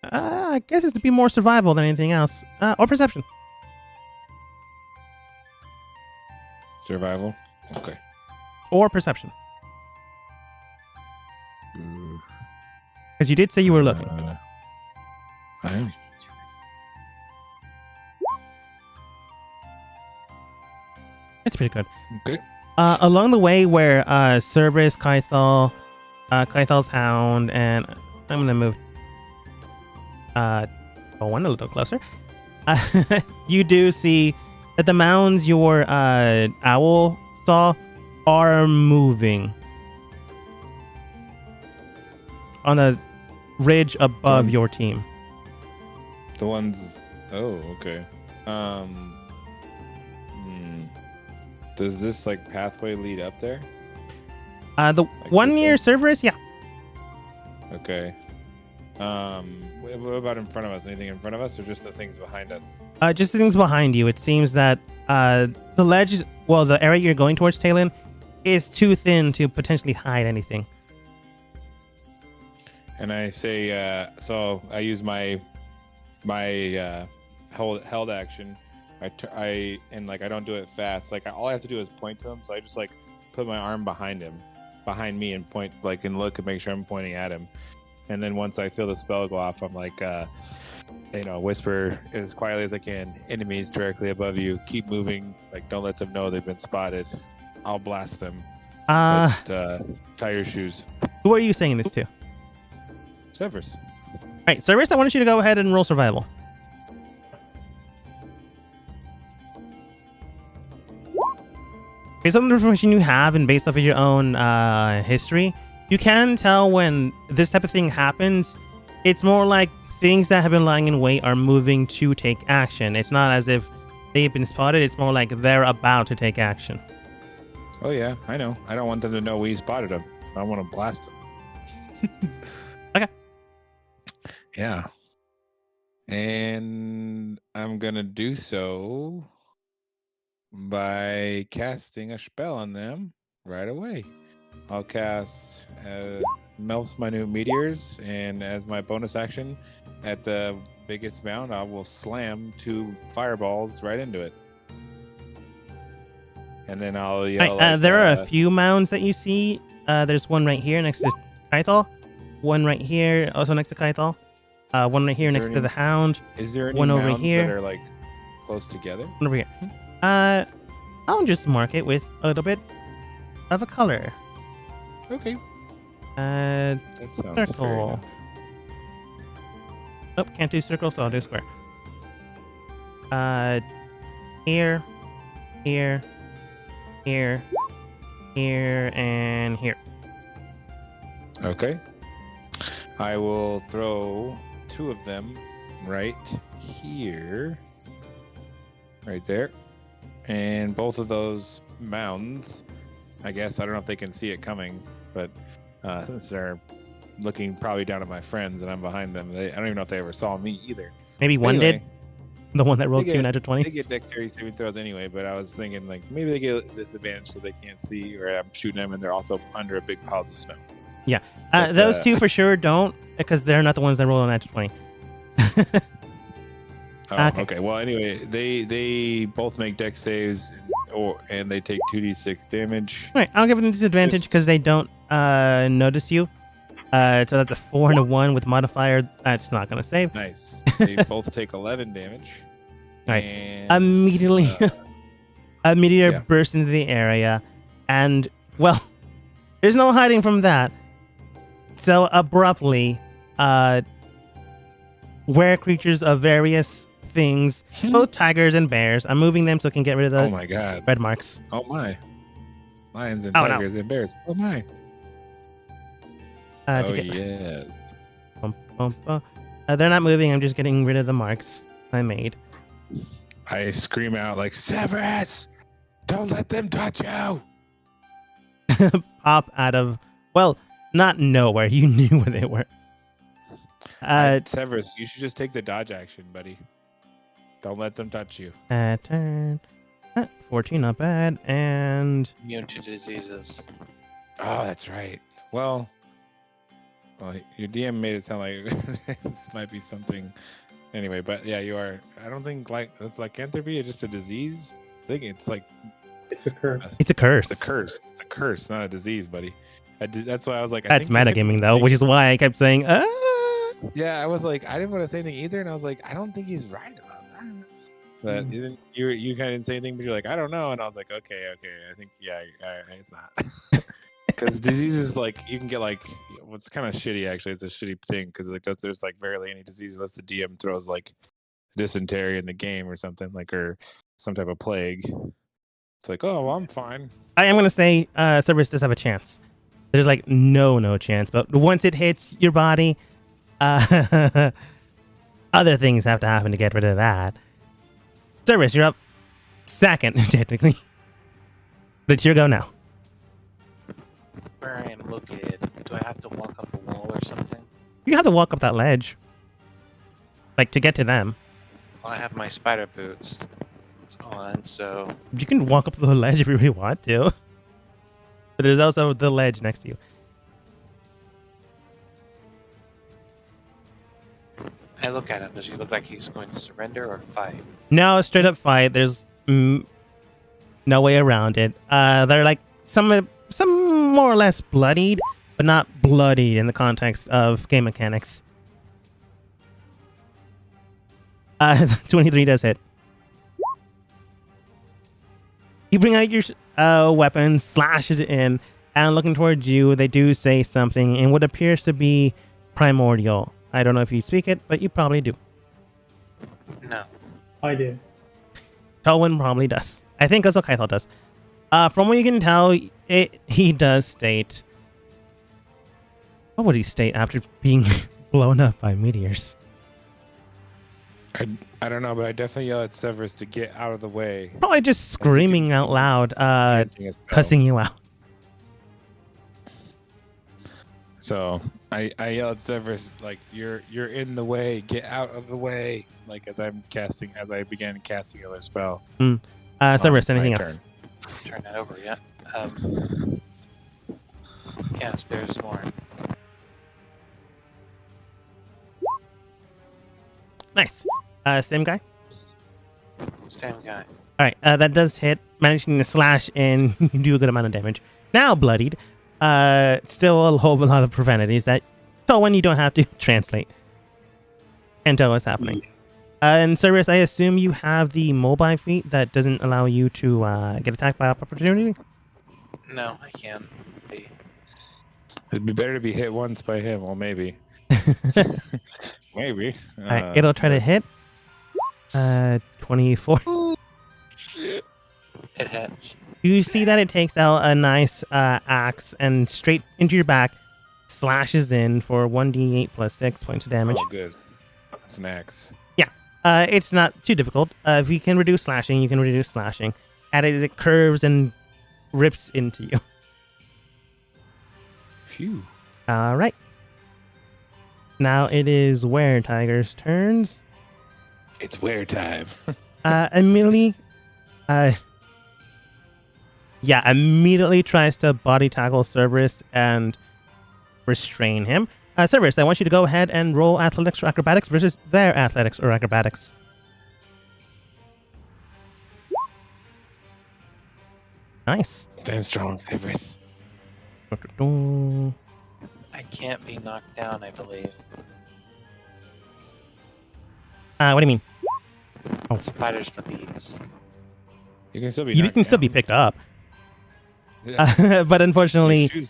I guess it's to be more survival than anything else. Or perception. Survival. Okay. Or perception. Because you did say you were looking. I am. It's pretty good. Okay. Along the way where Cerberus, Kythal's Hound, and I'm going to move one a little closer. You do see that the mounds your owl saw are moving on the ridge above your team. The ones. Oh, okay. Does this like pathway lead up there? The Like one this near one? Cerberus, yeah. Okay. What about in front of us? Anything in front of us, or just the things behind us? Just the things behind you. It seems that the ledge, the area you're going towards, Talon, is too thin to potentially hide anything. And I say, so I use my held action. I don't do it fast. Like all I have to do is point to him. So I just like put my arm behind me, and point and look and make sure I'm pointing at him. And then once I feel the spell go off, I'm like, whisper as quietly as I can. Enemies directly above you. Keep moving. Like don't let them know they've been spotted. I'll blast them. But, tie your shoes. Who are you saying this to? Severus. All right, Cerberus, I want you to go ahead and roll survival. Based on the information you have and based off of your own history, you can tell when this type of thing happens. It's more like things that have been lying in wait are moving to take action. It's not as if they've been spotted. It's more like they're about to take action. Oh yeah, I know. I don't want them to know we spotted them. So I want to blast them. Okay. Yeah. And I'm going to do so by casting a spell on them right away. I'll cast Melf's Minute Meteors, and as my bonus action at the biggest mound, I will slam 2 fireballs right into it. And then I'll yell. Right, there are a few mounds that you see. There's one right here next to Kythal. One right here, also next to Kythal. One right here next to the Hound. Is there any one over mounds here that are like close together? One over here. I'll just mark it with a little bit of a color. Okay. That sounds fair Circle. enough. Nope, can't do circle, so I'll do square. Here, here, here, here, and here. Okay. I will throw 2 of them right here. Right there. And both of those mounds, I guess, I don't know if they can see it coming, but since they're looking probably down at my friends and I'm behind them, I don't even know if they ever saw me either. Maybe one Anyway, did. The one that rolled they 2 get- natural 20s. They get dexterity saving throws anyway, but I was thinking like maybe they get disadvantage because they can't see, or I'm shooting them and they're also under a big piles of snow. But, Those 2 for sure don't, because they're not the ones that roll a natural 20. Oh, Okay. okay. Well, anyway, they both make dex saves, and they take 2d6 damage. All right, I'll give them disadvantage because they don't notice you. So that's a 4 and a 1 with modifier. That's not going to save. Nice. They both take 11 damage. All right. And, Immediately, a meteor yeah. bursts into the area, and, well, there's no hiding from that. So abruptly, were creatures of various things, both tigers and bears. I'm moving them so I can get rid of oh the my god. red marks. Oh my. Lions and Oh, no. tigers and bears. Oh my. To Oh get yes. They're not moving. I'm just getting rid of the marks I made. I scream out like, Severus, don't let them touch you. Pop out of, well, not nowhere. You knew where they were. Severus, you should just take the dodge action, buddy. Don't let them touch you. Turn. 14, not bad. And Immune to diseases. Oh, that's right. Well, your DM made it sound like this might be something. Anyway, but yeah, you are. I don't think it's lycanthropy is just a disease. I think it's like It's a curse. it's a curse. It's a curse. It's a curse, not a disease, buddy. That's why I was like. That's metagaming though, which is why I kept saying, Yeah, I was like, I didn't want to say anything either, and I was like, I don't think he's right about that. But you kind of didn't say anything, but you're like, I don't know, and I was like, okay, I think it's not. Because diseases, like, you can get like, what's kind of shitty actually. It's a shitty thing because like there's like barely any diseases unless the DM throws like dysentery in the game or something like, or some type of plague. It's like, oh, well, I'm fine. I am gonna say Cerberus does have a chance. There's like no chance, but once it hits your body, other things have to happen to get rid of that. Cerberus, you're up second, technically. But it's your go now. Where I am located, do I have to walk up a wall or something? You have to walk up that ledge. Like, to get to them. Well, I have my spider boots on, so... You can walk up the ledge if you really want to. But there's also the ledge next to you. I look at him. Does he look like he's going to surrender or fight? No, straight up fight. There's no way around it. They're like some more or less bloodied, but not bloodied in the context of game mechanics. 23 does hit. You bring out your weapon, slash it in, and looking towards you, they do say something in what appears to be primordial. I don't know if you speak it, but you probably do. No. I do. Tolwyn probably does. I think also Kythel does. From what you can tell, he does state... What would he state after being blown up by meteors? I don't know, but I definitely yell at Severus to get out of the way. Probably just screaming out loud, cussing you out. So I yell at Severus like, "You're in the way. Get out of the way!" Like as I began casting another spell. Severus, anything else? Turn that over, yeah. Yes, there's more. Nice. Same guy? Same guy. Alright, that does hit. Managing to slash and you do a good amount of damage. Now bloodied. Still a whole lot of preventives that when you don't have to translate. And tell what's happening. And Cerberus, I assume you have the mobile feat that doesn't allow you to get attacked by opportunity? No, I can't. It'd be better to be hit once by him. Well, maybe. Maybe. Alright, it'll try to hit. 24. Oh, shit. It hits. You see that it takes out a nice axe and straight into your back, slashes in for 1d8 plus 6 points of damage. Oh, good. It's an axe. Yeah. It's not too difficult. If you can reduce slashing, you can reduce slashing. And as it curves and rips into you. Phew. Alright. Now it is Were-Tiger's turns. It's wear time. Immediately... immediately tries to body tackle Cerberus and restrain him. Cerberus, I want you to go ahead and roll athletics or acrobatics versus their athletics or acrobatics. Nice. Stand strong, Cerberus. I can't be knocked down, I believe. What do you mean? Oh. Spiders the bees. You can still be. You can still be picked up. Yeah. But unfortunately, you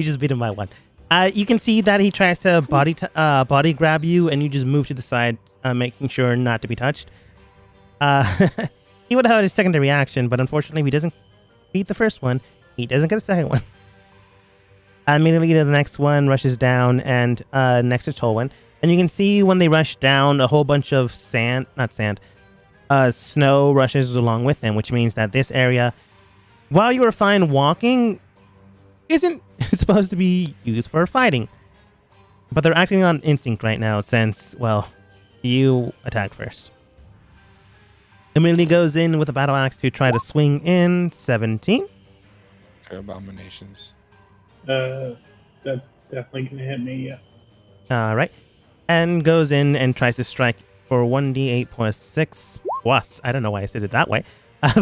just beat him by one. You can see that he tries to body grab you, and you just move to the side, making sure not to be touched. He would have had a secondary reaction, but unfortunately, if he doesn't beat the first one, he doesn't get the second one. Immediately, the next one rushes down, and next to Tolwyn. And you can see when they rush down, a whole bunch of snow rushes along with them, which means that this area, while you are fine walking, isn't supposed to be used for fighting. But they're acting on instinct right now since, well, you attack first. Immediately goes in with a battle axe to try to swing in. 17. They're abominations. That's definitely gonna hit me. Yeah. All right. And goes in and tries to strike for 1d8 plus 6 plus. I don't know why I said it that way.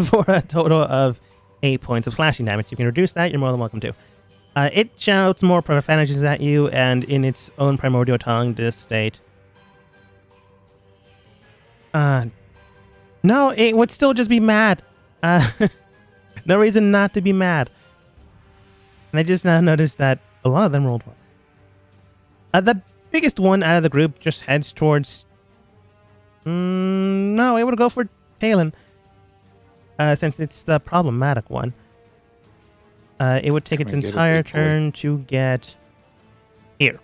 For a total of 8 points of slashing damage. You can reduce that. You're more than welcome to. It shouts more profanities at you, and in its own primordial tongue, this state. No, it would still just be mad. No reason not to be mad. And I just now noticed that a lot of them rolled well. The biggest one out of the group just heads towards... no, it would go for Talon. Since it's the problematic one. It would take its entire turn to get here.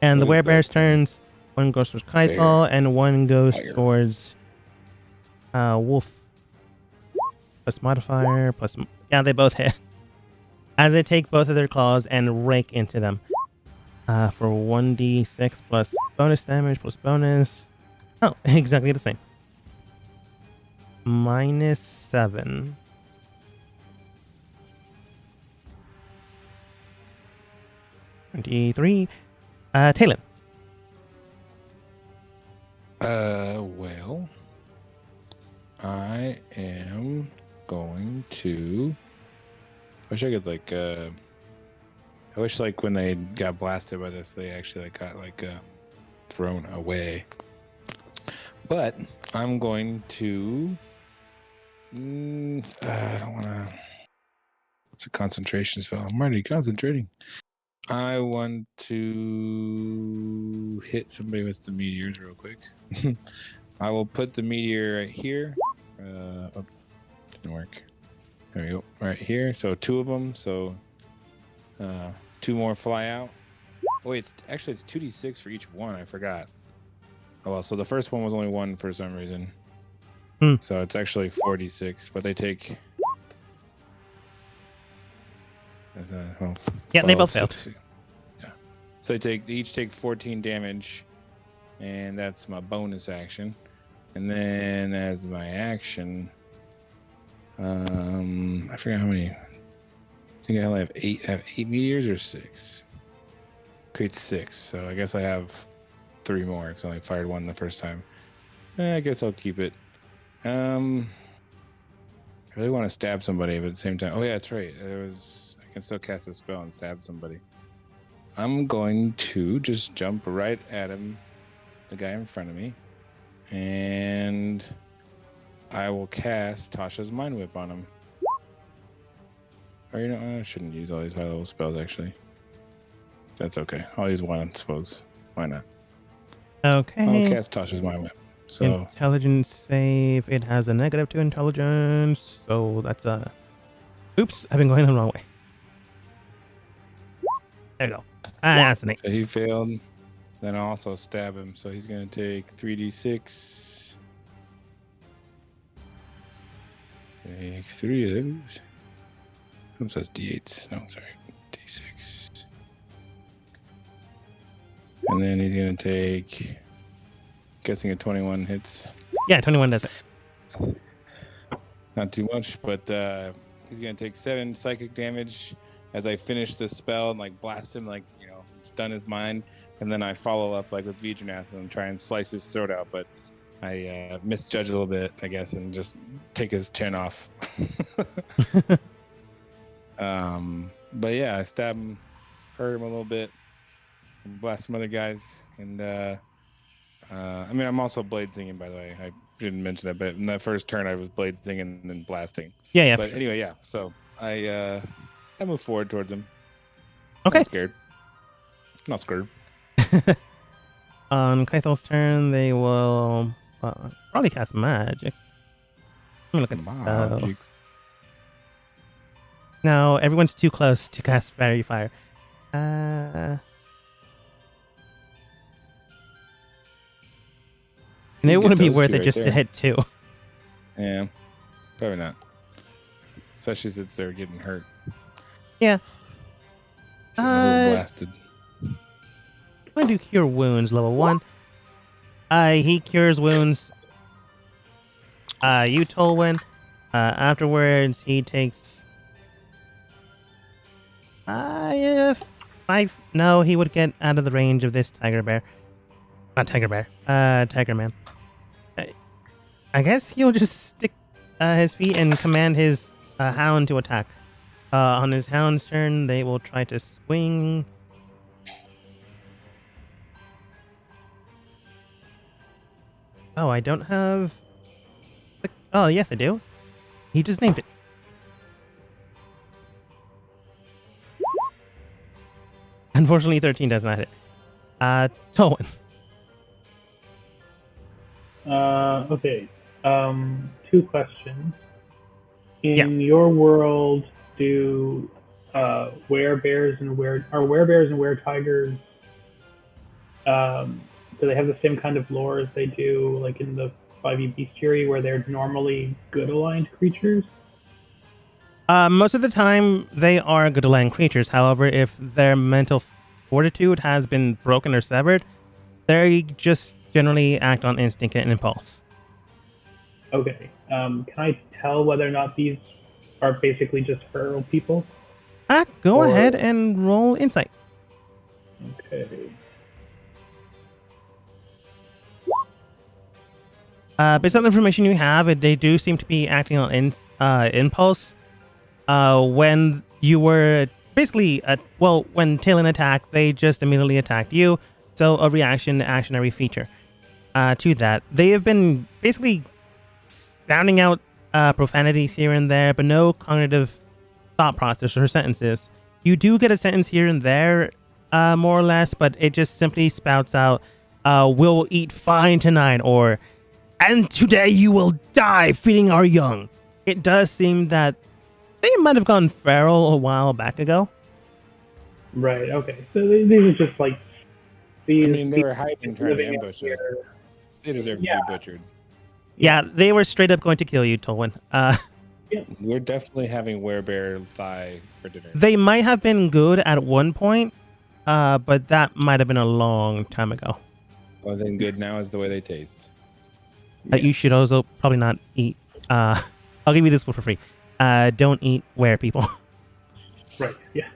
And the werebear's turns, one goes towards Kythal, and one goes towards Wolf. Plus modifier, plus... Yeah, they both hit. As they take both of their claws and rake into them. For 1d6 plus bonus damage plus bonus... Oh, exactly the same. -7. -23. Talon. Well, I am going to... I wish I could, like, I wish, like, when they got blasted by this, they actually, like, got, like, thrown away. But I'm going to... I don't want to... It's a concentration spell. I'm already concentrating. I want to hit somebody with the meteors real quick. I will put the meteor right here. Oh, didn't work. There we go. Right here. So 2 of them. So 2 more fly out. Oh, wait, it's 2d6 for each one. I forgot. Oh, well, so the first one was only 1 for some reason. So it's actually 4d6, but they take... Yeah, they both failed. Yeah. So they each take 14 damage, and that's my bonus action. And then as my action, I forgot how many. I think I only have 8. I have 8 meteors or 6. Creates 6. So I guess I have 3 more because I only fired 1 the first time. I guess I'll keep it. I really want to stab somebody, but at the same time, oh yeah, that's right. I can still cast a spell and stab somebody. I'm going to just jump right at him, the guy in front of me, and I will cast Tasha's Mind Whip on him. Or you know, I shouldn't use all these high level spells actually. That's okay. I'll use one, I suppose. Why not? Okay. I'll cast Tasha's Mind Whip. So intelligence save. It has a -2 intelligence, so that's a... Oops, I've been going the wrong way. There you go. That's an 8. So he failed. Then I'll also stab him. So he's going to take 3d6. Take 3 of those. Oops, that's d8s. No, sorry. d6. And then he's going to take... Guessing a 21 hits. Yeah, 21 does it. Not too much, but he's going to take 7 psychic damage as I finish this spell and like blast him, like, you know, stun his mind. And then I follow up like with Vijanath and try and slice his throat out, but I misjudge a little bit, I guess, and just take his chin off. But yeah, I stab him, hurt him a little bit, and blast some other guys, and I mean, I'm also blade singing, by the way. I didn't mention that, but in that first turn, I was blade singing and then blasting. Yeah. But anyway, yeah. So I move forward towards him. Okay. Not scared. On Kythal's turn, they will probably cast magic. Let me look at spells. Now, everyone's too close to cast Fairy Fire. And it wouldn't be those worth two it right just to there. hit 2. Yeah, probably not. Especially since they're getting hurt. Yeah. Getting a little blasted. I'm gonna do Cure Wounds, level 1. He cures wounds. You, Tolwyn. Afterwards, he takes... yeah, 5... No, he would get out of the range of this tiger bear. Not tiger bear. Tiger man. I guess he'll just stick his feet and command his hound to attack. On his hound's turn, they will try to swing. Oh, I don't have... Oh, yes, I do. He just named it. Unfortunately, 13 does not hit. Tolwyn. Okay. 2 questions. In Yeah. your world, do werebears and were-tigers do they have the same kind of lore as they do like in the 5e bestiary where they're normally good aligned creatures? Most of the time, they are good aligned creatures. However, if their mental fortitude has been broken or severed, they just generally act on instinct and impulse. Okay. Can I tell whether or not these are basically just feral people? Go Or- ahead and roll insight. Okay. Based on the information you have, they do seem to be acting on impulse. When you were basically, when Talon attacked, they just immediately attacked you. So a reaction actionary feature to that. They have been basically sounding out profanities here and there, but no cognitive thought process or sentences. You do get a sentence here and there, more or less, but it just simply spouts out, "We'll eat fine tonight," or "And today you will die feeding our young." It does seem that they might have gone feral a while back ago. Right. Okay. So these are just like these. I mean, they were hiding, trying to living out ambush us. here. They deserve to Yeah. be butchered. Yeah, they were straight up going to kill you, Tolwyn. We're definitely having werebear thigh for dinner. They might have been good at one point, but that might have been a long time ago. Well, then good now is the way they taste. You should also probably not eat. I'll give you this one for free. Don't eat were people. Right. Yeah.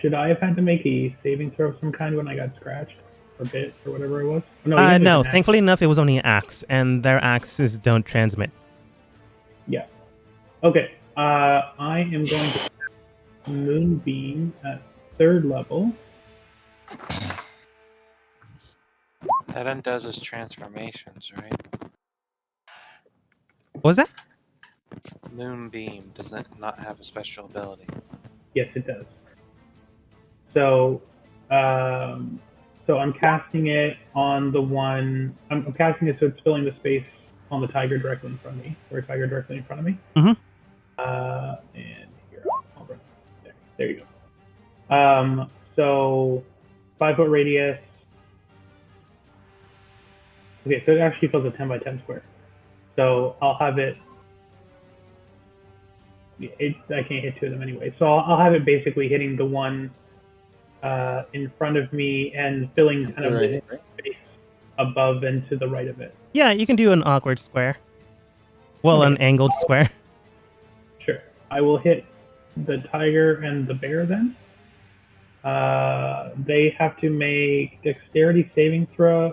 Should I have had to make a saving throw of some kind when I got scratched or bit or whatever it was? No. you guys No. didn't have- Thankfully enough, it was only an axe, and their axes don't transmit. Yeah. Okay. I am going to Moonbeam at 3rd level. That undoes his transformations, right? What was that? Moonbeam does not have a special ability. Yes, it does. So I'm casting it on the one. I'm casting it so it's filling the space on the tiger directly in front of me, or a tiger directly in front of me. Mhm. And here, I'll run. There you go. So 5-foot radius. Okay, so it actually fills a 10 by 10 square. So I'll have it. I can't hit 2 of them anyway. So I'll have it basically hitting the one in front of me and filling kind of the space above and to the right of it. Yeah, you can do an awkward square. Well, Okay. an angled square. Sure. I will hit the tiger and the bear then. They have to make dexterity saving throw,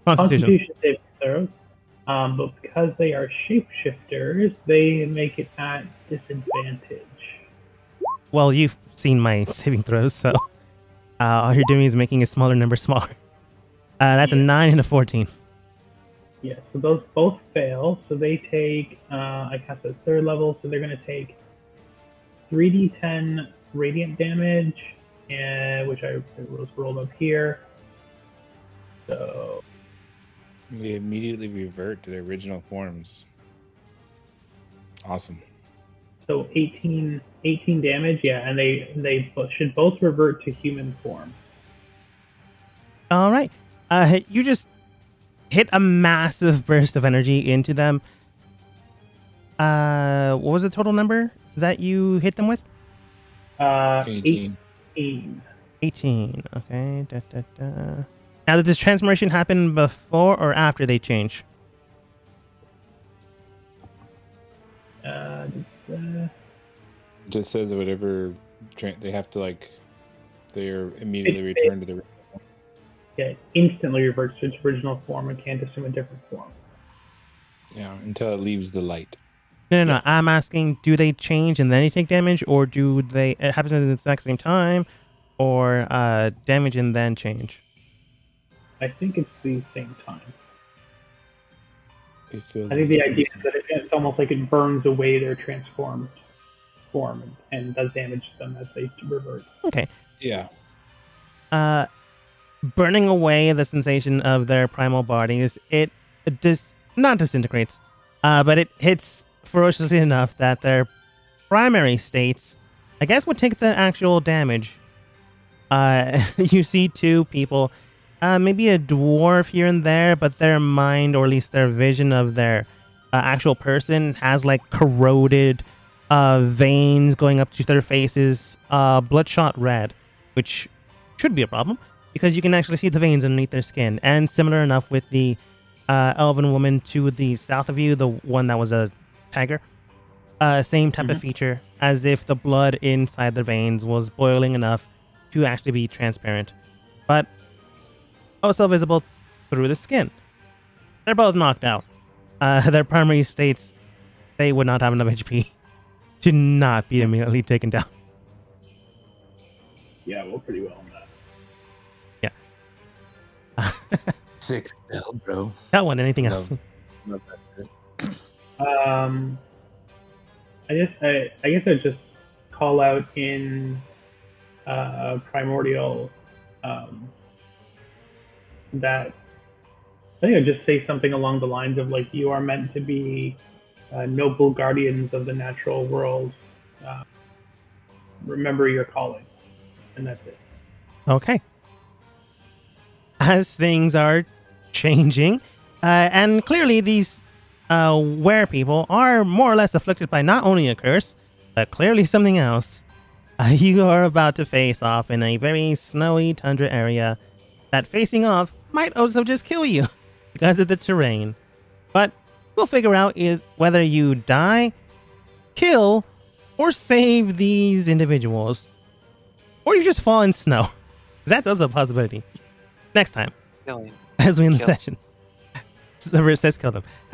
Constitution saving throws. But because they are shapeshifters, they make it at disadvantage. Well, you've seen my saving throws, so all you're doing is making a smaller number smaller. That's a 9 and a 14. Yeah, so those both fail. So they take, I cast at 3rd level, so they're going to take 3d10 radiant damage, which I was rolled up here. So They immediately revert to their original forms. Awesome. So 18 damage, yeah, and they should both revert to human form. All right. You just hit a massive burst of energy into them. What was the total number that you hit them with? 18. 18. Okay. Now, did this transformation happen before or after they change? It just says that whatever they have to they're immediately returned to the. Yeah, it instantly reverts to its original form and can't assume a different form. Yeah, until it leaves the light. No. I'm asking, do they change and then you take damage, or do they? It happens at the exact same time, or damage and then change? I think it's the same time. I think the idea is that it's almost like it burns away their transformed form and does damage to them as they revert. Okay. Yeah. Burning away the sensation of their primal bodies, it not disintegrates, but it hits ferociously enough that their primary states, I guess, would take the actual damage. You see two people, maybe a dwarf here and there, but their mind, or at least their vision of their actual person, has corroded veins going up to their faces, bloodshot red, which should be a problem because you can actually see the veins underneath their skin. And similar enough with the elven woman to the south of you, the one that was a tiger, same type of feature, as if the blood inside their veins was boiling enough to actually be transparent, but also visible through the skin. They're both knocked out. Their primary states, they would not have enough HP to not be immediately taken down. Yeah, well, pretty well on that. Yeah. 6 spell, bro. That one. Anything else? Not that good. I guess I'd just call out in Primordial that I think I'd just say something along the lines of you are meant to be noble guardians of the natural world. Remember your calling, and that's it. Okay. As things are changing, and clearly these were people are more or less afflicted by not only a curse, but clearly something else. You are about to face off in a very snowy tundra area that facing off might also just kill you because of the terrain. But we'll figure out whether you die, kill, or save these individuals. Or you just fall in snow. That's also a possibility. Next time, Killing. as we end the Kill. session. So it says kill them.